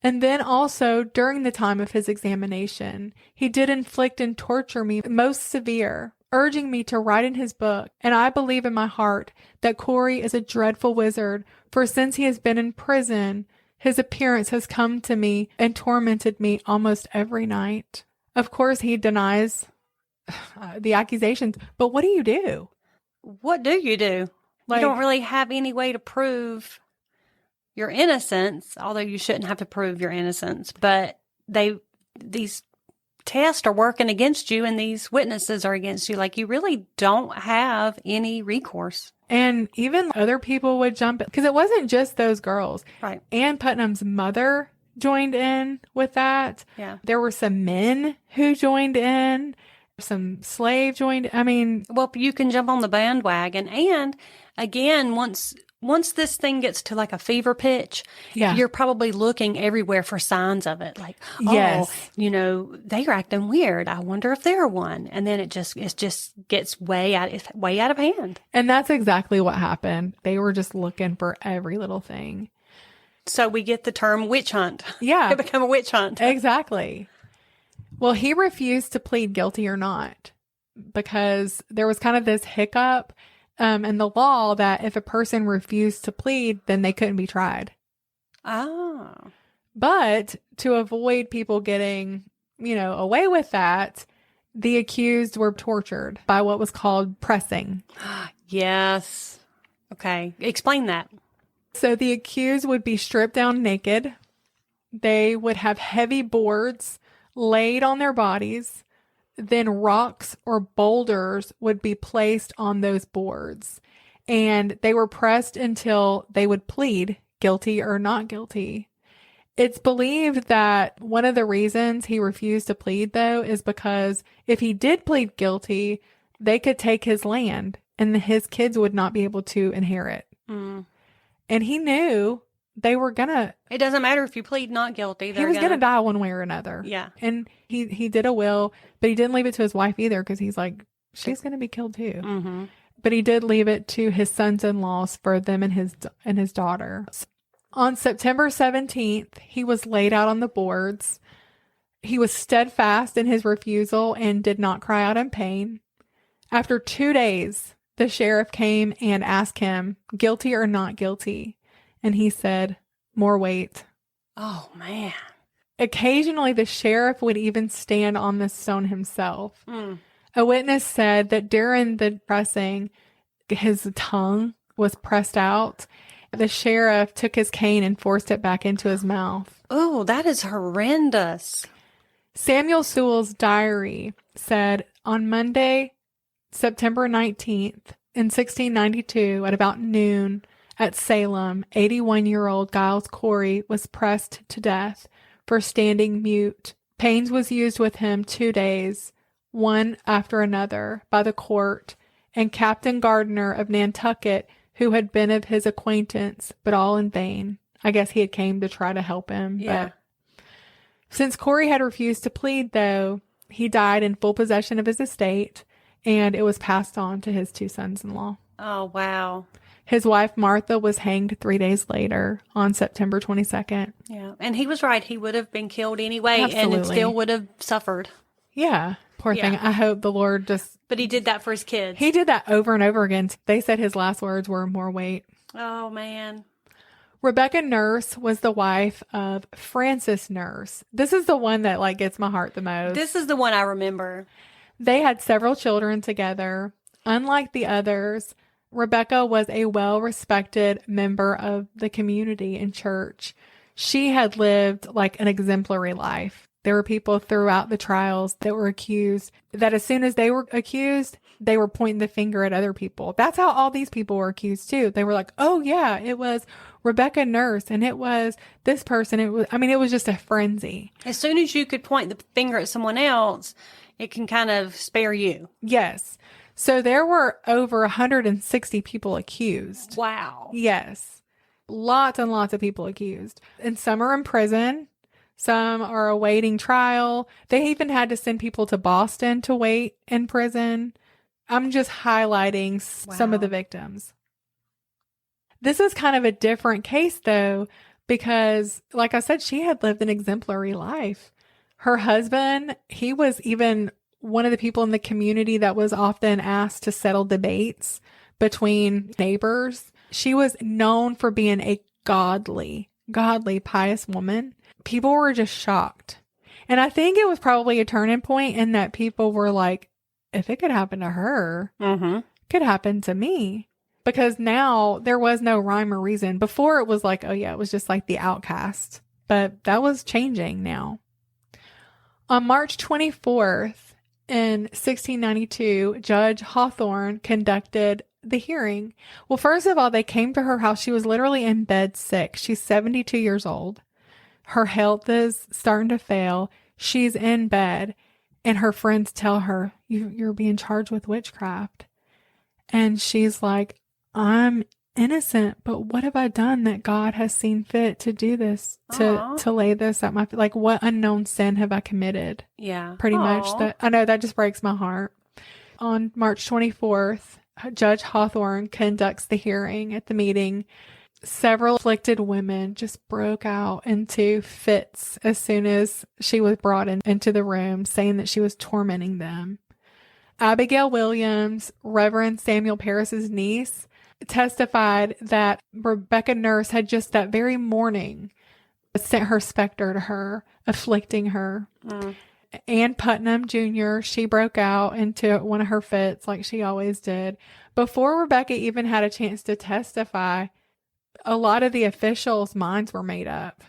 And then also during the time of his examination, he did inflict and torture me most severe, urging me to write in his book. And I believe in my heart that Corey is a dreadful wizard, for since he has been in prison, his appearance has come to me and tormented me almost every night. Of course, he denies the accusations, but what do you do? What do? You don't really have any way to prove your innocence, although you shouldn't have to prove your innocence. But these tests are working against you, and these witnesses are against you. Like, you really don't have any recourse. And even other people would jump in, because it wasn't just those girls. Right. Ann Putnam's mother joined in with that. Yeah. There were some men who joined in. Some slave joined. I mean, well, you can jump on the bandwagon. And again, once this thing gets to like a fever pitch, you're probably looking everywhere for signs of it. Like, yes, they're acting weird. I wonder if they're one. And then it just gets way out of hand. And that's exactly what happened. They were just looking for every little thing. So we get the term witch hunt. Yeah. It became a witch hunt. Exactly. Well, he refused to plead guilty or not, because there was kind of this hiccup in the law that if a person refused to plead, then they couldn't be tried. Oh. But to avoid people getting, away with that, the accused were tortured by what was called pressing. Yes. Okay. Explain that. So the accused would be stripped down naked. They would have heavy boards laid on their bodies. Then rocks or boulders would be placed on those boards, and they were pressed until they would plead guilty or not guilty. It's believed that one of the reasons he refused to plead, though, is because if he did plead guilty, they could take his land and his kids would not be able to inherit. Mm. And he knew they were gonna. It doesn't matter if you plead not guilty. He was gonna die one way or another. Yeah. And he did a will, but he didn't leave it to his wife either, because he's like, she's gonna be killed too. Mm-hmm. But he did leave it to his sons-in-laws for them and his daughter. On September 17th, he was laid out on the boards. He was steadfast in his refusal and did not cry out in pain. After 2 days, the sheriff came and asked him, guilty or not guilty. And he said, more weight. Oh, man. Occasionally, the sheriff would even stand on the stone himself. Mm. A witness said that during the pressing, his tongue was pressed out. The sheriff took his cane and forced it back into his mouth. Oh, that is horrendous. Samuel Sewell's diary said, on Monday, September 19th, in 1692, at about noon, at Salem, 81-year-old Giles Corey was pressed to death for standing mute. Pains was used with him 2 days, one after another, by the court, and Captain Gardner of Nantucket, who had been of his acquaintance, but all in vain. I guess he had came to try to help him. Yeah. But since Corey had refused to plead, though, he died in full possession of his estate, and it was passed on to his 2 sons-in-law. Oh, wow. His wife, Martha, was hanged 3 days later on September 22nd. Yeah. And he was right. He would have been killed anyway, Absolutely. and it still would have suffered. Yeah. Poor thing. I hope the Lord just... But he did that for his kids. He did that over and over again. They said his last words were more weight. Oh, man. Rebecca Nurse was the wife of Francis Nurse. This is the one that gets my heart the most. This is the one I remember. They had several children together. Unlike the others, Rebecca was a well-respected member of the community and church. She had lived an exemplary life. There were people throughout the trials that were accused, that as soon as they were accused, they were pointing the finger at other people. That's how all these people were accused too. They were like, oh yeah, it was Rebecca Nurse and it was this person. It was just a frenzy. As soon as you could point the finger at someone else, it can kind of spare you. Yes. So there were over 160 people accused. Wow. Yes. Lots and lots of people accused. And some are in prison. Some are awaiting trial. They even had to send people to Boston to wait in prison. I'm just highlighting some of the victims. This is kind of a different case, though, because, like I said, she had lived an exemplary life. Her husband, he was even one of the people in the community that was often asked to settle debates between neighbors. She was known for being a godly, pious woman. People were just shocked. And I think it was probably a turning point in that people were like, if it could happen to her, it could happen to me. Because now there was no rhyme or reason. Before it was like, oh yeah, it was just like the outcast. But that was changing now. On March 24th in 1692, Judge Hawthorne conducted the hearing. Well, first of all, they came to her house. She was literally in bed sick. She's 72 years old. Her health is starting to fail. She's in bed. And her friends tell her, you're being charged with witchcraft. And she's like, I'm innocent, but what have I done that God has seen fit to do this, to lay this at my feet? Like, what unknown sin have I committed? Yeah. Pretty much. That I know that just breaks my heart. On March 24th, Judge Hawthorne conducts the hearing. At the meeting, several afflicted women just broke out into fits as soon as she was brought into the room, saying that she was tormenting them. Abigail Williams, Reverend Samuel Parris's niece, testified that Rebecca Nurse had just that very morning sent her specter to her, afflicting her. Ann Putnam Jr., she broke out into one of her fits like she always did. Before Rebecca even had a chance to testify, a lot of the officials' minds were made up.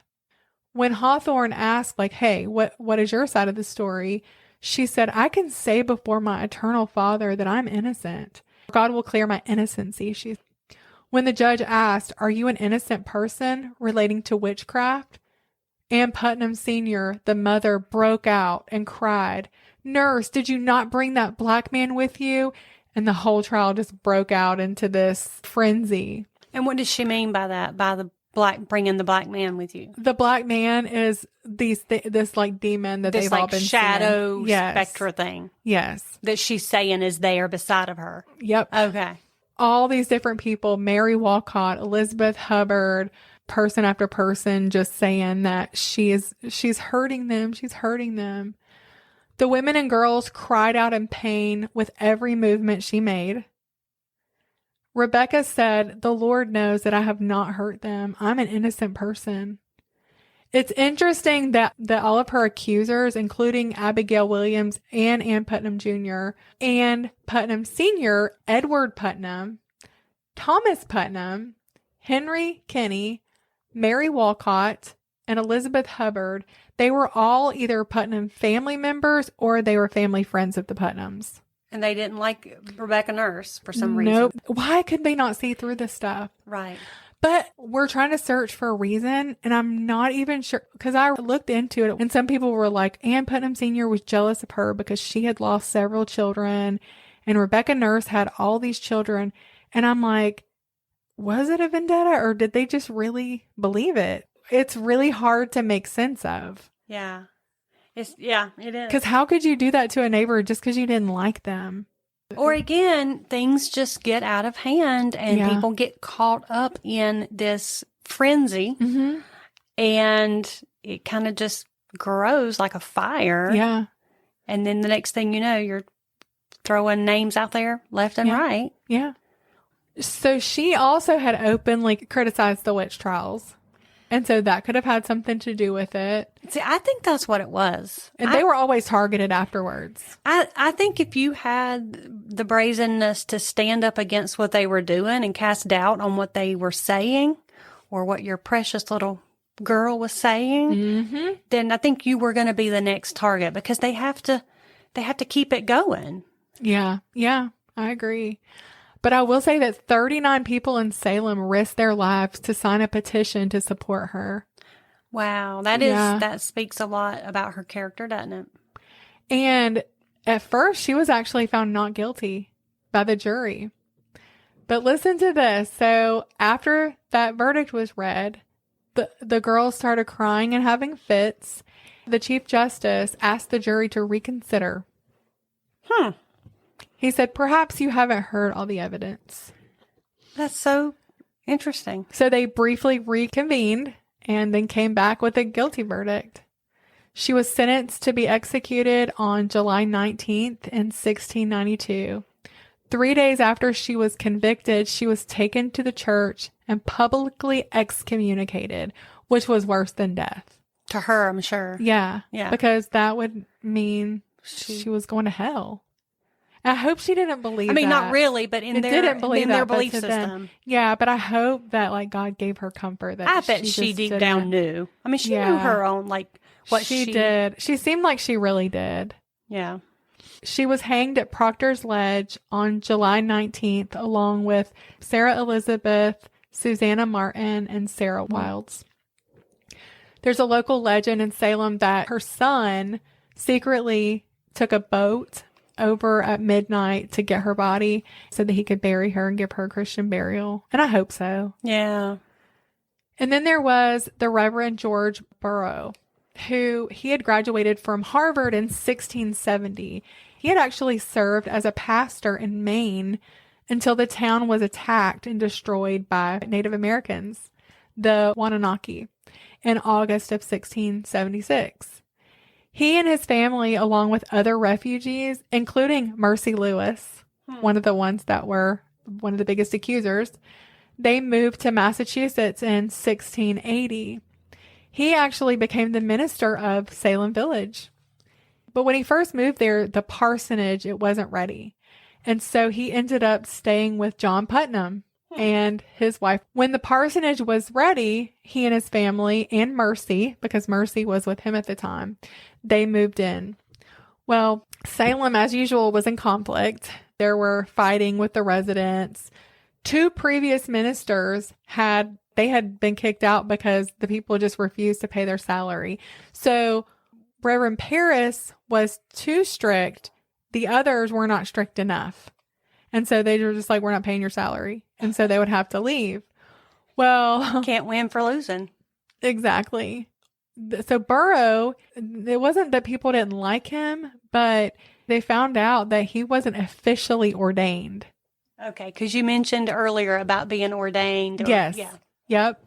When Hawthorne asked, like, hey, what is your side of the story? She said, I can say before my eternal Father that I'm innocent. God will clear my innocency. When the judge asked, are you an innocent person relating to witchcraft? Ann Putnam Sr., the mother, broke out and cried, Nurse, did you not bring that black man with you? And the whole trial just broke out into this frenzy. And what does she mean by that? By bringing the black man with you? The black man is this like demon that they've all been shadow seeing. spectre thing. Yes. That she's saying is there beside of her. Yep. Okay. All these different people, Mary Walcott, Elizabeth Hubbard, person after person, just saying that she's hurting them. She's hurting them. The women and girls cried out in pain with every movement she made. Rebecca said, the Lord knows that I have not hurt them. I'm an innocent person. It's interesting that all of her accusers, including Abigail Williams and Ann Putnam Jr., and Putnam Sr., Edward Putnam, Thomas Putnam, Henry Kinney, Mary Walcott, and Elizabeth Hubbard, they were all either Putnam family members or they were family friends of the Putnams. And they didn't like Rebecca Nurse for some reason. Nope. Why could they not see through this stuff? Right. But we're trying to search for a reason, and I'm not even sure, because I looked into it, and some people were like, Ann Putnam Sr. was jealous of her because she had lost several children, and Rebecca Nurse had all these children. And I'm like, was it a vendetta, or did they just really believe it? It's really hard to make sense of. Yeah. It is. Because how could you do that to a neighbor just because you didn't like them? Or again, things just get out of hand and people get caught up in this frenzy and it kind of just grows like a fire. Yeah. And then the next thing you know, you're throwing names out there left and right. Yeah. So she also had openly criticized the witch trials. And so that could have had something to do with it. See, I think that's what it was. And they were always targeted afterwards. I think if you had the brazenness to stand up against what they were doing and cast doubt on what they were saying or what your precious little girl was saying, then I think you were going to be the next target because they have to keep it going. Yeah. Yeah, I agree. But I will say that 39 people in Salem risked their lives to sign a petition to support her. Wow. That speaks a lot about her character, doesn't it? And at first, she was actually found not guilty by the jury. But listen to this. So after that verdict was read, the girls started crying and having fits. The Chief Justice asked the jury to reconsider. He said, perhaps you haven't heard all the evidence. That's so Interesting. So they briefly reconvened and then came back with a guilty verdict. She was sentenced to be executed on July 19th in 1692. 3 days after she was convicted, she was taken to the church and publicly excommunicated, which was worse than death. To her, I'm sure. Yeah. Yeah. Because that would mean she was going to hell. I hope she didn't believe that. I mean, not really, but in their belief system. Yeah, but I hope that like God gave her comfort. That I bet she deep down knew. I mean, she knew her own, like, what she did. She seemed like she really did. Yeah. She was hanged at Proctor's Ledge on July 19th, along with Sarah Elizabeth, Susanna Martin, and Sarah Wilds. There's a local legend in Salem that her son secretly took a boat over at midnight to get her body so that he could bury her and give her a Christian burial. And I hope so. Yeah. And then there was the Reverend George Burrough, who he had graduated from Harvard in 1670. He had actually served as a pastor in Maine until the town was attacked and destroyed by Native Americans, the Wabanaki, in August of 1676. He and his family, along with other refugees, including Mercy Lewis, one of the ones that were one of the biggest accusers, they moved to Massachusetts in 1680. He actually became the minister of Salem Village. But when he first moved there, the parsonage, it wasn't ready. And so he ended up staying with John Putnam and his wife. When the parsonage was ready, he and his family and Mercy, because Mercy was with him at the time, they moved in. Well, Salem, as usual, was in conflict. There were fighting with the residents. 2 previous ministers had been kicked out because the people just refused to pay their salary. So Reverend Paris was too strict. The others were not strict enough. And so they were just like, we're not paying your salary. And so they would have to leave. Well, can't win for losing. Exactly. So Burrough, it wasn't that people didn't like him, but they found out that he wasn't officially ordained. Okay, because you mentioned earlier about being ordained. Yes. Yeah. Yep.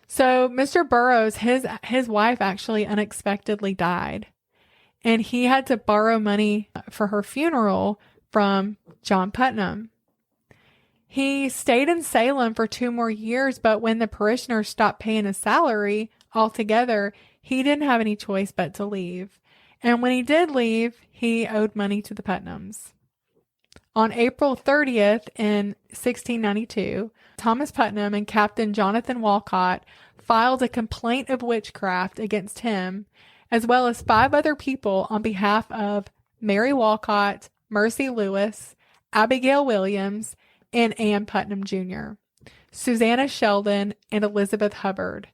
So Mr. Burroughs, his wife actually unexpectedly died, and he had to borrow money for her funeral from John Putnam. He stayed in Salem for 2 more years, but when the parishioners stopped paying his salary altogether, he didn't have any choice but to leave. And when he did leave, he owed money to the Putnams. On April 30th in 1692, Thomas Putnam and Captain Jonathan Walcott filed a complaint of witchcraft against him, as well as 5 other people on behalf of Mary Walcott, Mercy Lewis, Abigail Williams, and Ann Putnam Jr., Susanna Sheldon, and Elizabeth Hubbard.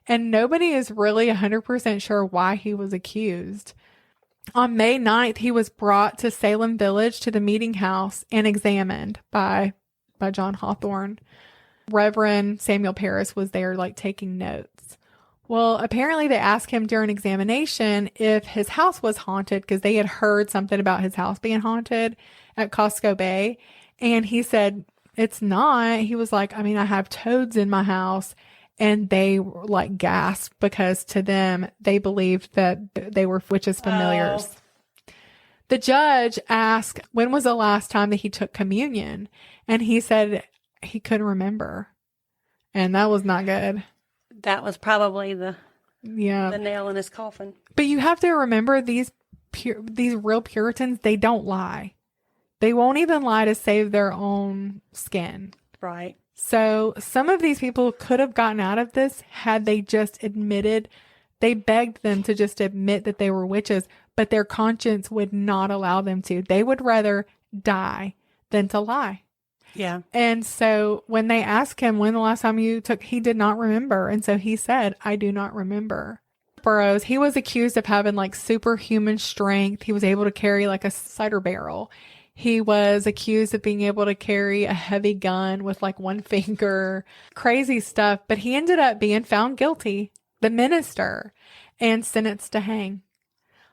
And nobody is really 100% sure why he was accused. On May 9th, he was brought to Salem Village to the meeting house and examined by John Hawthorne. Reverend Samuel Parris was there, like, taking notes. Well, apparently they asked him during examination if his house was haunted, because they had heard something about his house being haunted at Costco Bay. And he said, it's not. He was like, I mean, I have toads in my house. And they like gasped because to them, they believed that they were witches' familiars. Oh. The judge asked, when was the last time that he took communion? And he said he couldn't remember. And that was not good. That was probably the nail in his coffin. But you have to remember these real Puritans, they don't lie. They won't even lie to save their own skin. Right. So some of these people could have gotten out of this had they just admitted, they begged them to just admit that they were witches, but their conscience would not allow them to. They would rather die than to lie. Yeah. And so when they asked him when the last time you took, he did not remember. And so he said, I do not remember. Burroughs, he was accused of having like superhuman strength. He was able to carry like a cider barrel. He was accused of being able to carry a heavy gun with like one finger, crazy stuff. But he ended up being found guilty, the minister, and sentenced to hang.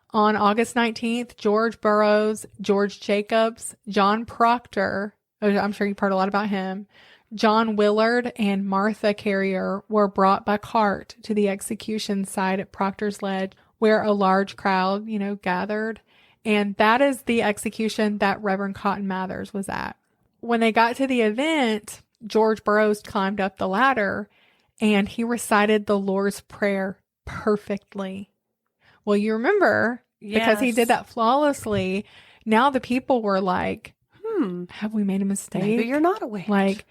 On August 19th, George Burroughs, George Jacobs, John Proctor, I'm sure you've heard a lot about him, John Willard and Martha Carrier were brought by cart to the execution site at Proctor's Ledge, where a large crowd, gathered. And that is the execution that Reverend Cotton Mathers was at. When they got to the event, George Burroughs climbed up the ladder and he recited the Lord's Prayer perfectly. Well, you remember, because he did that flawlessly, now the people were like, have we made a mistake? Maybe you're not a witch. Like,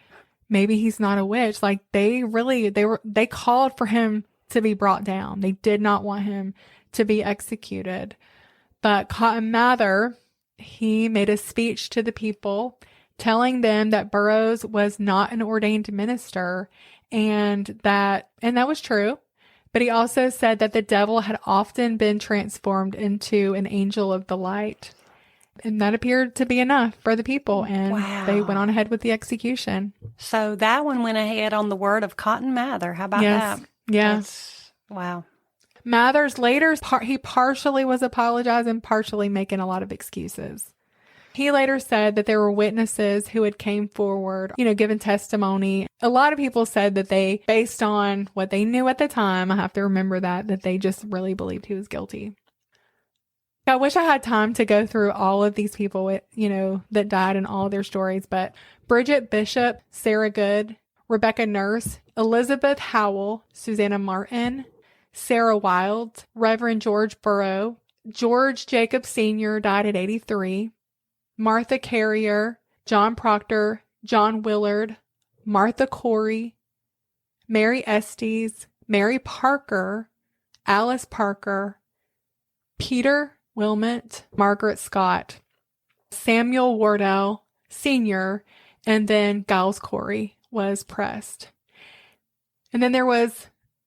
maybe he's not a witch. Like, they called for him to be brought down. They did not want him to be executed. But Cotton Mather, he made a speech to the people telling them that Burroughs was not an ordained minister, and that was true. But he also said that the devil had often been transformed into an angel of the light. And that appeared to be enough for the people, and they went on ahead with the execution. So that one went ahead on the word of Cotton Mather. How about that? Yes. Wow. Mathers later, he partially was apologizing, partially making a lot of excuses. He later said that there were witnesses who had came forward, given testimony. A lot of people said that they, based on what they knew at the time, I have to remember that they just really believed he was guilty. I wish I had time to go through all of these people, that died and all their stories, but Bridget Bishop, Sarah Good, Rebecca Nurse, Elizabeth Howell, Susanna Martin, Sarah Wild, Reverend George Burrow, George Jacob Sr. died at 83, Martha Carrier, John Proctor, John Willard, Martha Corey, Mary Estes, Mary Parker, Alice Parker, Peter Wilmot, Margaret Scott, Samuel Wardell Sr., and then Giles Corey was pressed. And then there was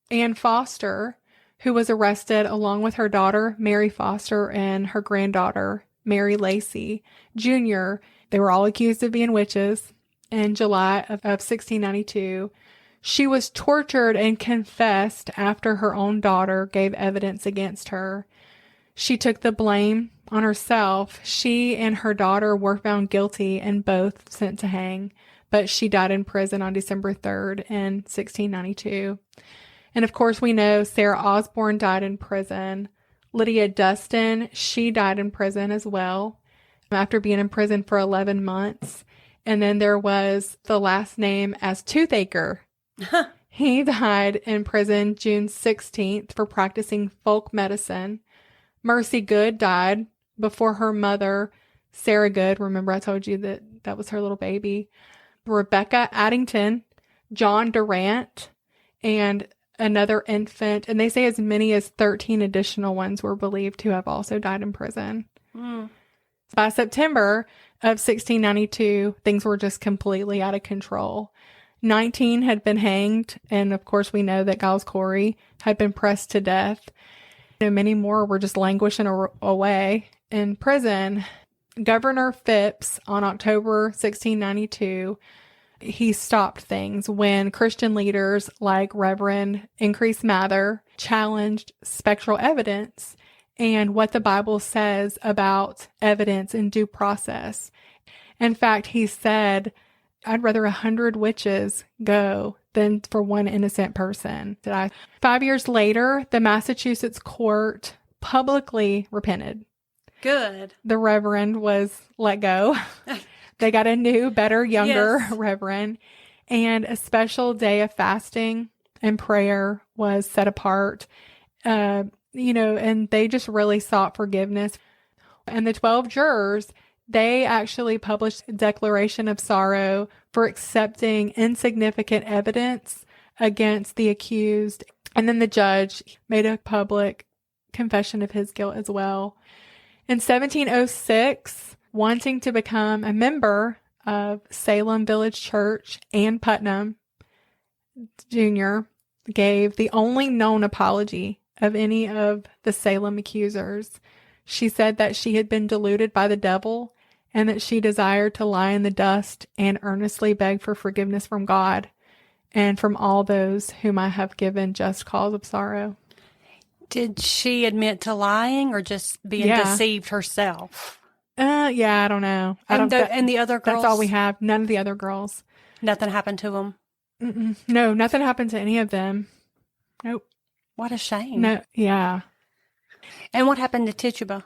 Anne Foster, who was arrested along with her daughter, Mary Foster, and her granddaughter, Mary Lacey Jr. They were all accused of being witches. In July of 1692, she was tortured and confessed after her own daughter gave evidence against her. She took the blame on herself. She and her daughter were found guilty and both sent to hang, but she died in prison on December 3rd in 1692. And of course, we know Sarah Osborne died in prison. Lydia Dustin, she died in prison as well after being in prison for 11 months. And then there was the last name as Toothacher. He died in prison June 16th for practicing folk medicine. Mercy Good died before her mother, Sarah Good. Remember, I told you that was her little baby. Rebecca Addington, John Durant, and another infant. And they say as many as 13 additional ones were believed to have also died in prison. By September of 1692, things were just completely out of control. 19 had been hanged. And of course, we know that Giles Corey had been pressed to death. Many more were just languishing away in prison. Governor Phipps, on October 1692, he stopped things when Christian leaders like Reverend Increase Mather challenged spectral evidence and what the Bible says about evidence and due process. In fact, he said, I'd rather 100 witches go than for one innocent person. 5 years later, the Massachusetts court publicly repented. Good. The reverend was let go. They got a new, better, younger reverend. And a special day of fasting and prayer was set apart. And they just really sought forgiveness. And the 12 jurors, they actually published a declaration of sorrow for accepting insignificant evidence against the accused. And then the judge made a public confession of his guilt as well. In 1706, wanting to become a member of Salem Village Church, Ann Putnam Jr. gave the only known apology of any of the Salem accusers. She said that she had been deluded by the devil and that she desired to lie in the dust and earnestly beg for forgiveness from God and from all those whom I have given just cause of sorrow. Did she admit to lying or just being deceived herself? I don't know. And the other girls? That's all we have. None of the other girls. Nothing happened to them. No, nothing happened to any of them. Nope. What a shame. No, yeah. And what happened to Tituba?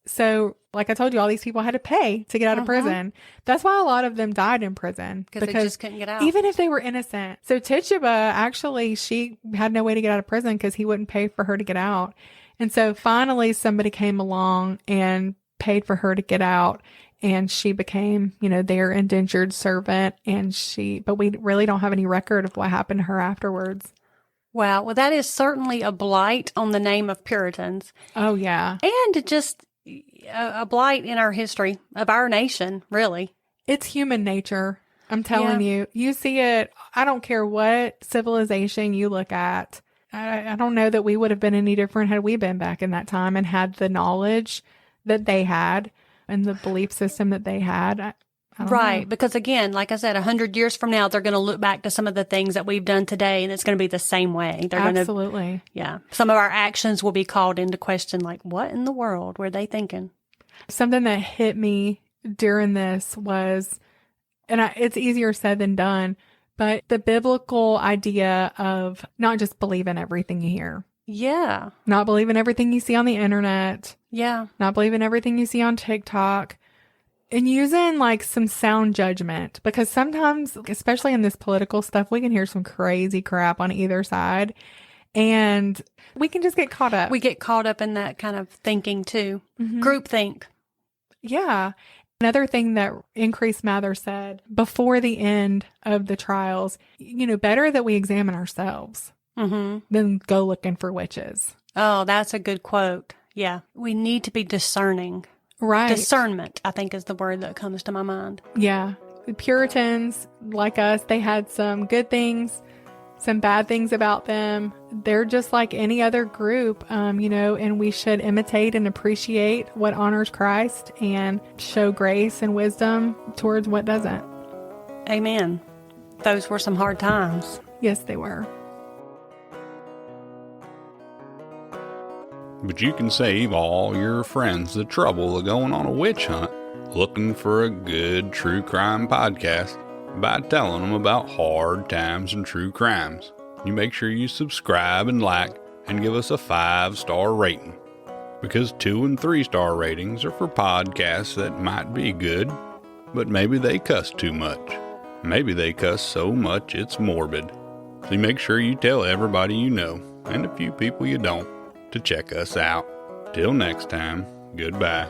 So, like I told you, all these people had to pay to get out of prison. That's why a lot of them died in prison. Because they just couldn't get out. Even if they were innocent. So Tituba, actually, she had no way to get out of prison because he wouldn't pay for her to get out. And so finally somebody came along and paid for her to get out. And she became, their indentured servant. But we really don't have any record of what happened to her afterwards. Wow. Well, that is certainly a blight on the name of Puritans. Oh, yeah. And just a blight in our history of our nation, really. It's human nature. I'm telling you. You see it. I don't care what civilization you look at. I don't know that we would have been any different had we been back in that time and had the knowledge that they had and the belief system that they had. I don't know. Because again, like I said, 100 years from now, they're going to look back to some of the things that we've done today, and it's going to be the same way. They're Absolutely. Some of our actions will be called into question, like, what in the world were they thinking? Something that hit me during this was, and it's easier said than done, but the biblical idea of not just believing everything you hear. Yeah. Not believing everything you see on the internet. Yeah. Not believing everything you see on TikTok. And using like some sound judgment, because sometimes, especially in this political stuff, we can hear some crazy crap on either side and we can just get caught up. We get caught up in that kind of thinking too. Groupthink. Yeah. Another thing that Increase Mather said before the end of the trials, better that we examine ourselves than go looking for witches. Oh, that's a good quote. Yeah. We need to be discerning. Right. Discernment, I think, is the word that comes to my mind. Yeah. The Puritans, like us, they had some good things, some bad things about them. They're just like any other group, and we should imitate and appreciate what honors Christ and show grace and wisdom towards what doesn't. Amen. Those were some hard times. Yes, they were. But you can save all your friends the trouble of going on a witch hunt looking for a good true crime podcast by telling them about hard times and true crimes. You make sure you subscribe and like and give us a 5-star rating, because 2 and 3-star ratings are for podcasts that might be good, but maybe they cuss too much. Maybe they cuss so much it's morbid. So you make sure you tell everybody you know, and a few people you don't, to check us out. Till next time, goodbye.